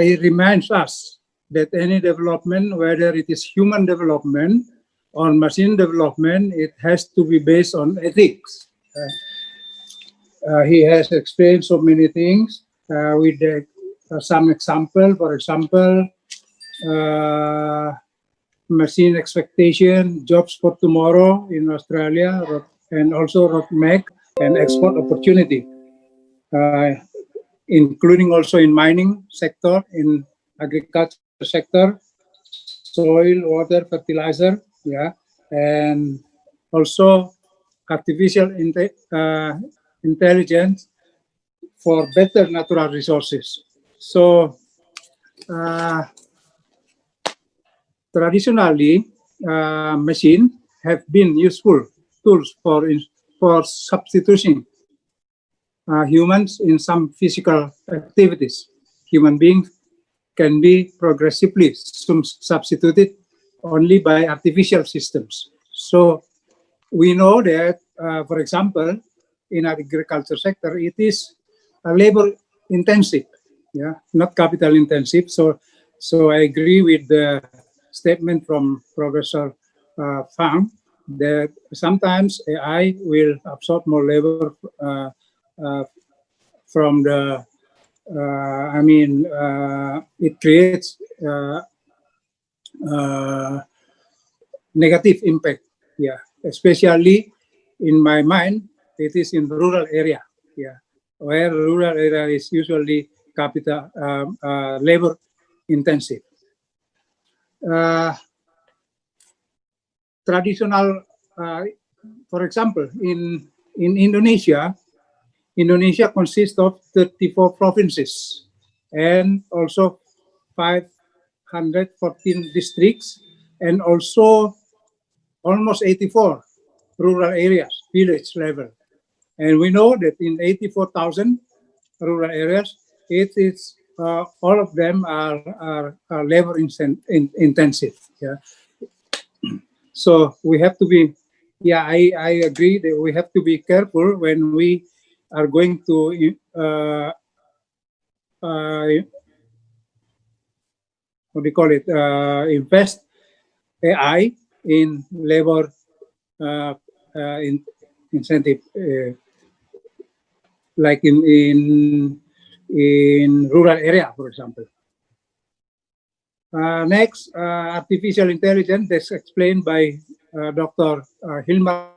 it reminds us that any development, whether it is human development or machine development, it has to be based on ethics. He has explained so many things with some example. For example, machine expectation, jobs for tomorrow in Australia, and also roadmap and export opportunity, including also in mining sector, in agriculture sector, soil, water, fertilizer, yeah, and also artificial intelligence for better natural resources. So traditionally, machines have been useful tools for substituting humans in some physical activities. Human beings can be progressively substituted only by artificial systems. So we know that, for example, in agriculture sector, it is labor intensive, yeah, not capital intensive. So I agree with the statement from Professor Fang that sometimes AI will absorb more labor from the, it creates negative impact, yeah, especially in my mind, it is in rural area, yeah, where rural area is usually capital labor intensive. Traditional, for example, in Indonesia consists of 34 provinces and also 514 districts, and also almost 84 rural areas, village level. And we know that in 84,000 rural areas, it is all of them are labor intensive. Yeah. So we have to be, yeah, I agree that we have to be careful when we are going to what do you call it? Invest AI in labor incentive, like in rural area, for example. Next, artificial intelligence, that's explained by Dr. Hilmar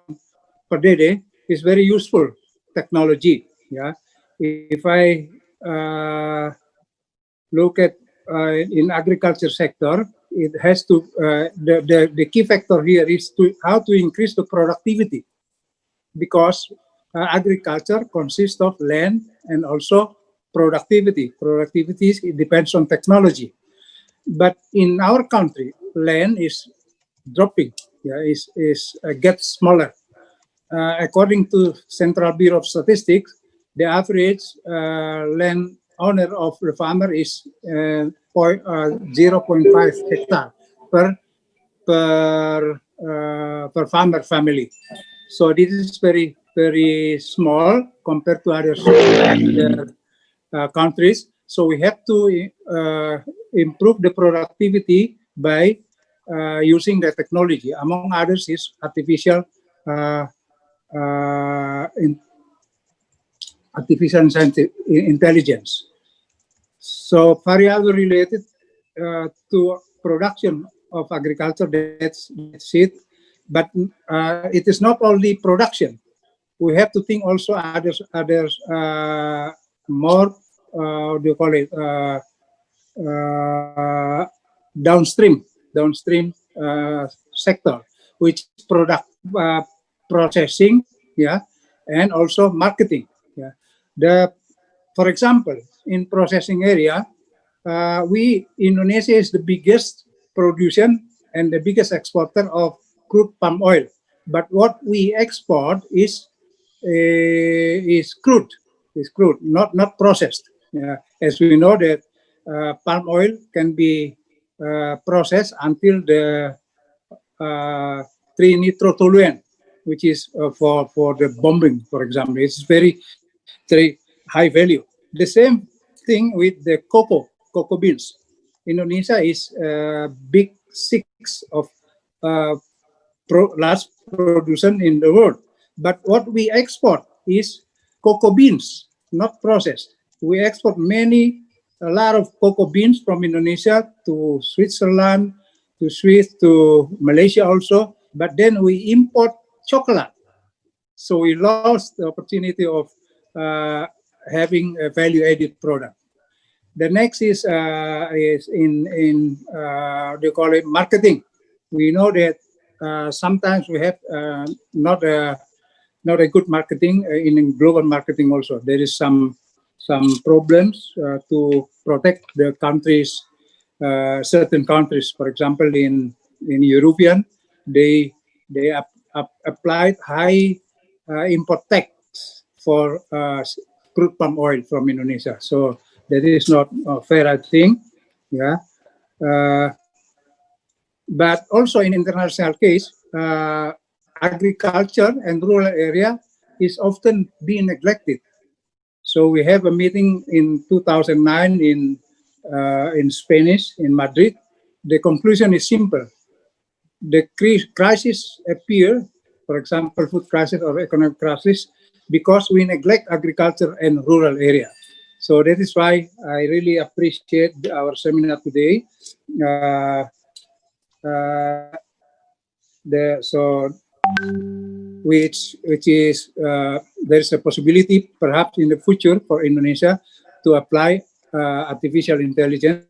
Pardede, is very useful technology. Yeah, if I look at in agriculture sector, it has to the key factor here is to how to increase the productivity, because agriculture consists of land and also productivity. Productivity it depends on technology. But in our country, land is dropping, yeah, gets smaller. According to Central Bureau of Statistics, the average land owner of the farmer is 0.5 hectare per farmer family. So this is very, very small compared to other countries. So we have to improve the productivity by using the technology. Among others is artificial intelligence. So variable related to production of agriculture, that's it. But it is not only production. We have to think also others more, what do you call it, downstream sector, which product processing, yeah, and also marketing. Yeah, for example, in processing area, Indonesia is the biggest producer and the biggest exporter of crude palm oil. But what we export is crude, not processed. As we know that palm oil can be processed until the trinitrotoluene, which is for the bombing, for example. It's very high value. The same thing with the cocoa beans. Indonesia is big six of large producer in the world. But what we export is cocoa beans, not processed. We export a lot of cocoa beans from Indonesia to Switzerland, to Swiss, to Malaysia also. But then we import chocolate. So we lost the opportunity of having a value-added product. The next is in they call it marketing. We know that sometimes we have not a good marketing in global marketing also. There is some problems to protect the countries, certain countries. For example, in European, they applied high import tax for crude palm oil from Indonesia. So that is not fair, I think. Yeah. But also in international case, agriculture and rural area is often being neglected. So we have a meeting in 2009 in Spanish, in Madrid. The conclusion is simple. The crisis appear, for example, food crisis or economic crisis, because we neglect agriculture and rural area. So that is why I really appreciate our seminar today. Which is there is a possibility perhaps in the future for Indonesia to apply artificial intelligence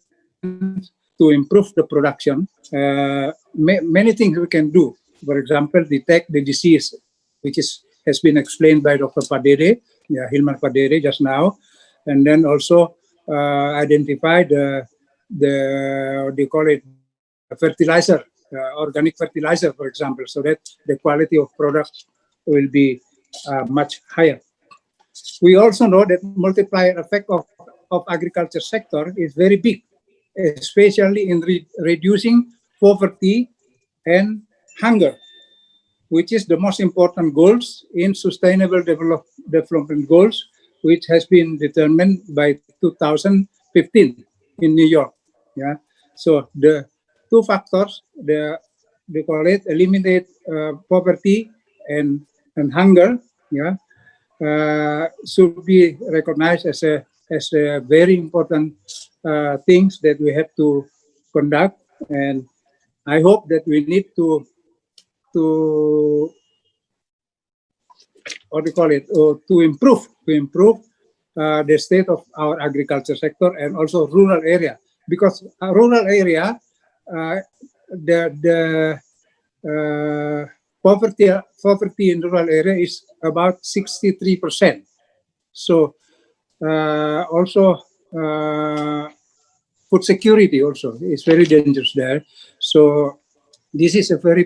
to improve the production. Many things we can do. For example, detect the disease, which has been explained by Dr. Padere, Hilman Padere just now, and then also identify the what do you call it, fertilizer, organic fertilizer, for example, so that the quality of products will be much higher. We also know that multiplier effect of agriculture sector is very big, especially in reducing poverty and hunger, which is the most important goals in sustainable development goals, which has been determined by 2015 in New York. Yeah. So the two factors, they call it eliminate poverty and hunger. Yeah. Should be recognized as a very important things that we have to conduct, and I hope that we need to what do you call it, to improve the state of our agriculture sector and also rural area, because rural area the poverty in rural area is about 63%. So also food security also is very dangerous there. So this is a very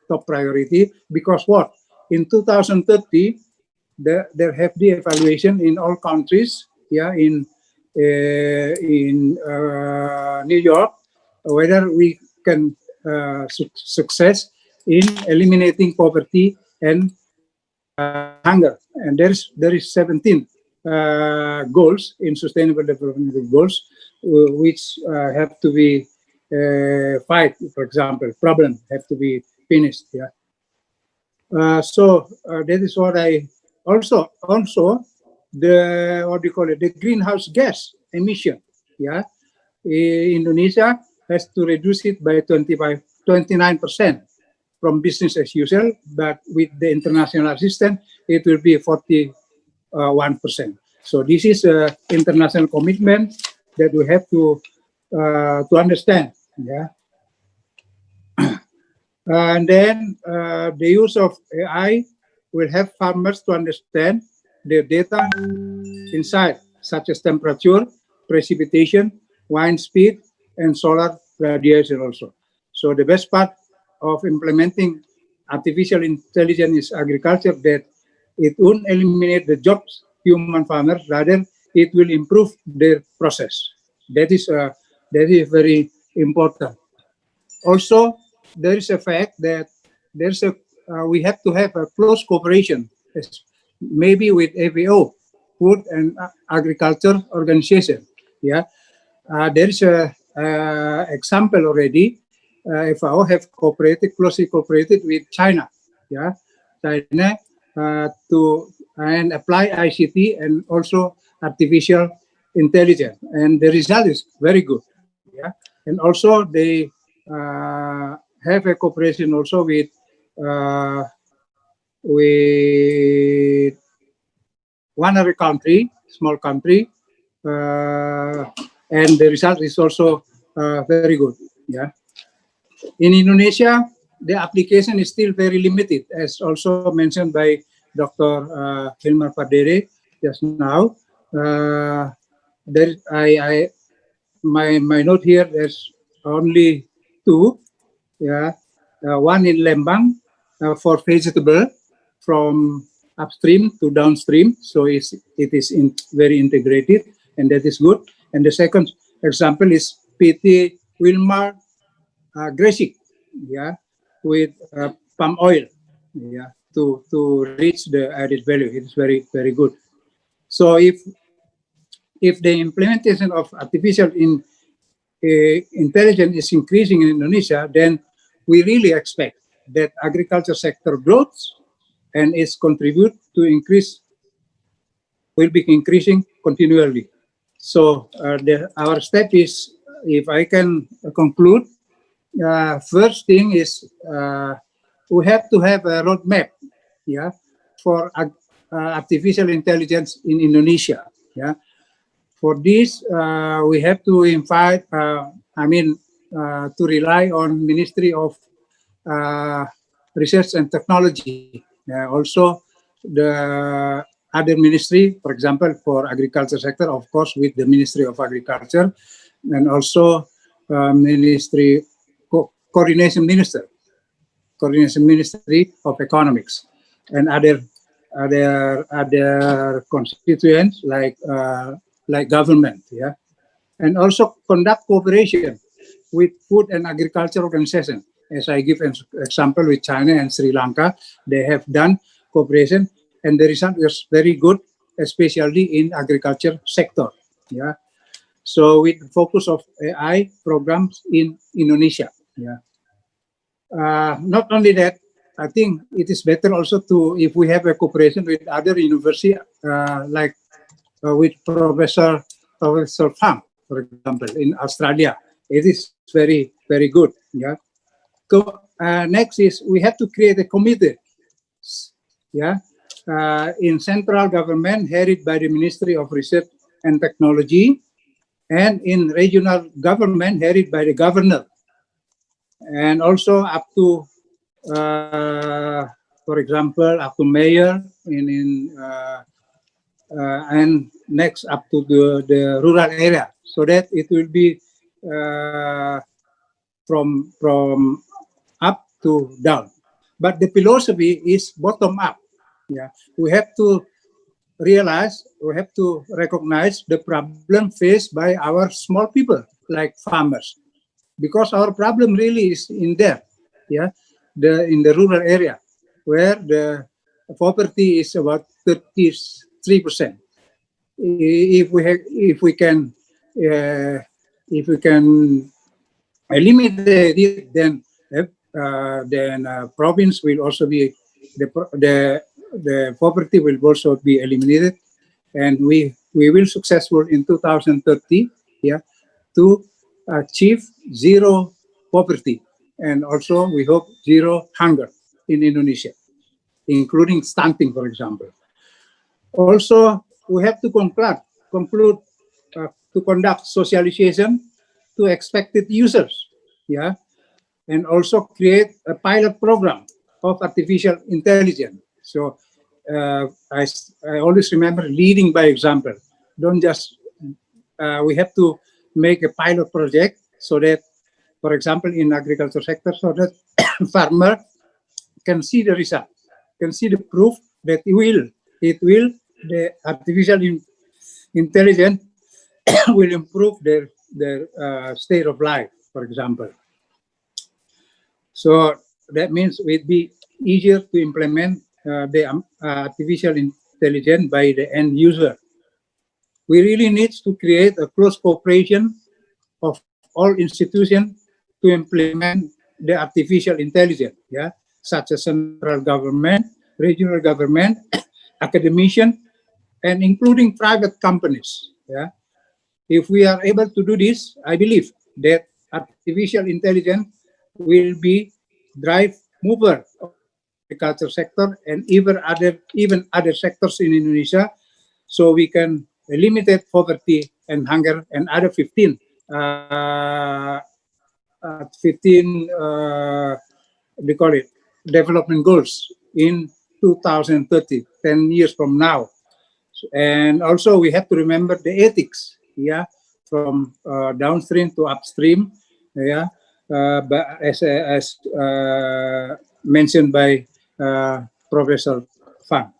top priority, because what? In 2030, there have the evaluation in all countries, yeah, in New York, whether we can success in eliminating poverty and hunger. And there is 17 goals in Sustainable Development Goals, which have to be fight. For example, problem have to be finished. Yeah. So that is what I also the what do you call it, the greenhouse gas emission. Yeah, Indonesia has to reduce it by 29% from business as usual, but with the international assistance, it will be 41%. So this is an international commitment that we have to understand. Yeah. And then the use of AI will help farmers to understand their data inside, such as temperature, precipitation, wind speed, and solar radiation also. So the best part of implementing artificial intelligence in agriculture, that it won't eliminate the jobs human farmers, rather it will improve their process. That is very important. Also, there is a fact that we have to have a close cooperation, maybe with FAO, Food and Agriculture Organization. Yeah, there is a example already. FAO have closely cooperated with China. Yeah, China to apply ICT and also artificial intelligence, and the result is very good. Yeah, and also they have a cooperation also with one other country, small country, and the result is also very good. Yeah. In Indonesia, the application is still very limited, as also mentioned by Dr. Hilman Padere just now. My note here, there's only two. Yeah, one in Lembang for vegetable from upstream to downstream, so it is very integrated, and that is good. And the second example is PT Wilmar grazing, with palm oil, to reach the added value. It's very, very good. So if the implementation of artificial intelligence is increasing in Indonesia, then we really expect that agriculture sector growth and its contribute to increase will be increasing continually. So our step is, if I can conclude, first thing is we have to have a roadmap, for artificial intelligence in Indonesia. For this, we have to invite, to rely on Ministry of Research and Technology. Also, the other ministry, for example, for agriculture sector, of course, with the Ministry of Agriculture, and also Ministry Coordination Ministry of Economics, and other constituents like government, and also conduct cooperation with food and agriculture organizations. As I give an example with China and Sri Lanka, they have done cooperation, and the result is very good, especially in agriculture sector. So with focus of AI programs in Indonesia. Not only that, I think it is better also to, if we have a cooperation with other university, like with Professor Fang, for example, in Australia. It is very, very good. Next is we have to create a committee. In central government headed by the Ministry of Research and Technology, and in regional government headed by the governor, and also up to, for example, up to mayor, and next up to the rural area, so that it will be from up to down. But the philosophy is bottom up. We have to realize, we have to recognize the problem faced by our small people, like farmers, because our problem really is in there, in the rural area, where the poverty is about 33%. If we can eliminate it, then province will also be the poverty will also be eliminated, and we will successful in 2030, to achieve zero poverty, and also we hope zero hunger in Indonesia, including stunting, for example. Also, we have to conclude to conduct socialization to expected users, and also create a pilot program of artificial intelligence. So I always remember leading by example. Don't just, we have to make a pilot project so that, for example, in agriculture sector, so that farmer can see the result, can see the proof that the artificial intelligence will improve their state of life, for example. So that means it will be easier to implement the artificial intelligence by the end user. We really need to create a close cooperation of all institutions to implement the artificial intelligence, such as central government, regional government, academicians, and including private companies. If we are able to do this, I believe that artificial intelligence will be drive mover of the agriculture sector and even other sectors in Indonesia, so we can eliminate poverty and hunger and other 15 we call it development goals in 2030, 10 years from now. And also we have to remember the ethics, from downstream to upstream, but as mentioned by Professor Fang.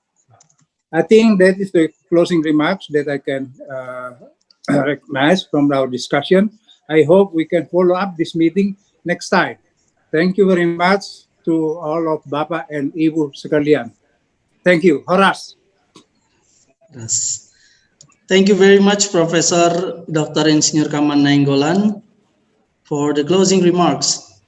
I think that is the closing remarks that I can recognize from our discussion. I hope we can follow up this meeting next time. Thank you very much to all of Bapak and Ibu sekalian. Thank you. Horas. Yes. Thank you very much, Professor Dr. Insinyur Kaman Nainggolan, for the closing remarks.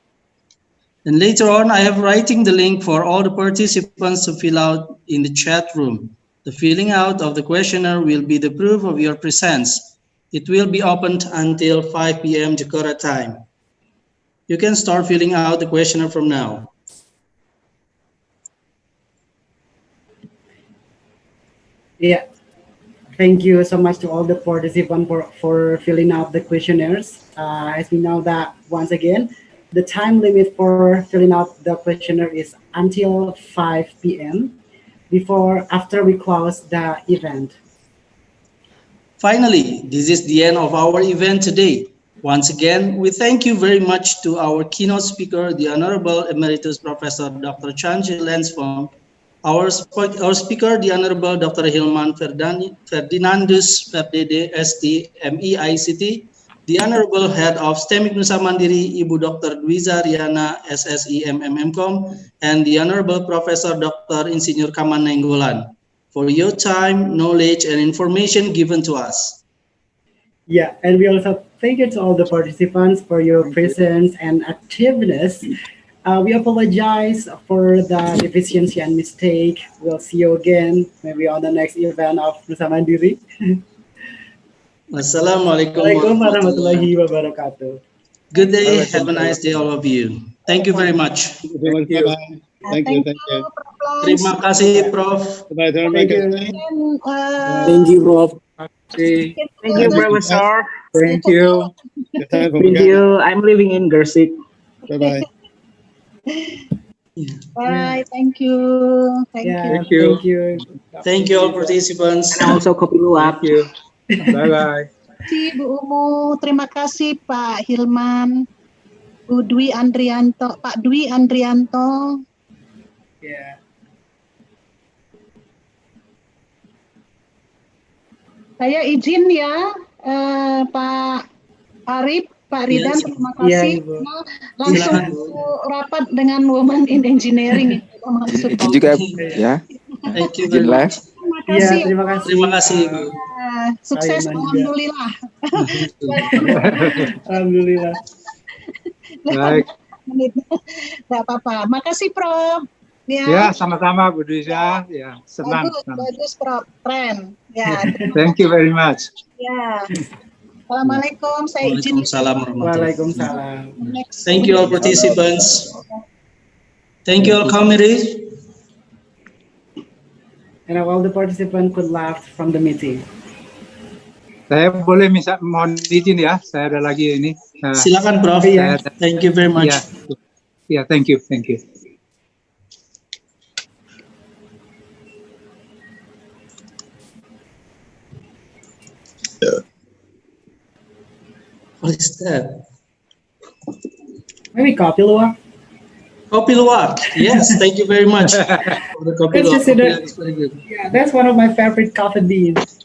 And later on, I have writing the link for all the participants to fill out in the chat room. The filling out of the questionnaire will be the proof of your presence. It will be opened until 5 p.m. Jakarta time. You can start filling out the questionnaire from now. Yeah. Thank you so much to all the participants for filling out the questionnaires. As we know that, once again, the time limit for filling out the questionnaire is until 5 p.m. after we close the event. Finally, this is the end of our event today. Once again, we thank you very much to our keynote speaker, the Honorable Emeritus Professor Dr. Chanji Lensfong, our speaker, the Honorable Dr. Hilman Ferdinandus, FDD, STMIK, the Honorable Head of STMIK Nusa Mandiri, Ibu Dr. Dwiza Riana, SSI MMMCom, and the Honorable Professor Dr. Insinyur Kaman Nainggolan, for your time, knowledge, and information given to us. Yeah, and we also thank you to all the participants for your presence and activeness. We apologize for the deficiency and mistake. We'll see you again maybe on the next event of Nusa Mandiri. Wassalamualaikum warahmatullahi wabarakatuh. Good day. Have a nice day, all of you. Thank you very much. Thank you. Bye-bye. Thank you. Thank you. Terima kasih, Prof. Bye. Thank you. Thank you, Prof. Thank Thank you, Professor. you. Thank you. I'm living in Gresik. Bye-bye. Bye. Thank you. Thank you. Thank you. Thank you. Thank you all participants. And also kopi luwak. Thank you. Bye-bye. Bu Umu, terima kasih Pak Hilman, Bu Dwi Andrianto, Pak Dwi Andrianto. Yeah. Saya izin ya, Pak Arif, Pak Ridan, Yes. terima kasih. Ibu. Nah, langsung rapat dengan Women in Engineering. Itu juga ya. Thank you very Izin much. Terima Iya, kasih. terima kasih. Terima kasih, Ibu. Sukses, Hilman juga. alhamdulillah. Alhamdulillah. Baik. Tidak apa-apa. Makasih, Prof. Ya, sama-sama Bu Dwiza. Ya, senang. Bagus, Prof. Keren. Ya, Thank you very much. ya. Assalamualaikum. Saya izin. Waalaikumsalam warahmatullahi Waalaikumsalam. Next. Thank you all participants. Thank you all committee. And all the participants could laugh from the meeting. Saya boleh mohon izin ya, saya ada lagi ini. Silakan, Prof. Iya. Thank you very much. Ya, thank you, thank you. What is that? Maybe kopi luwak. Kopi luwak. Yes, thank you very much for the kopi Let's luwak. just say Kopi that- luwak is very good. Yeah, that's one of my favorite coffee beans.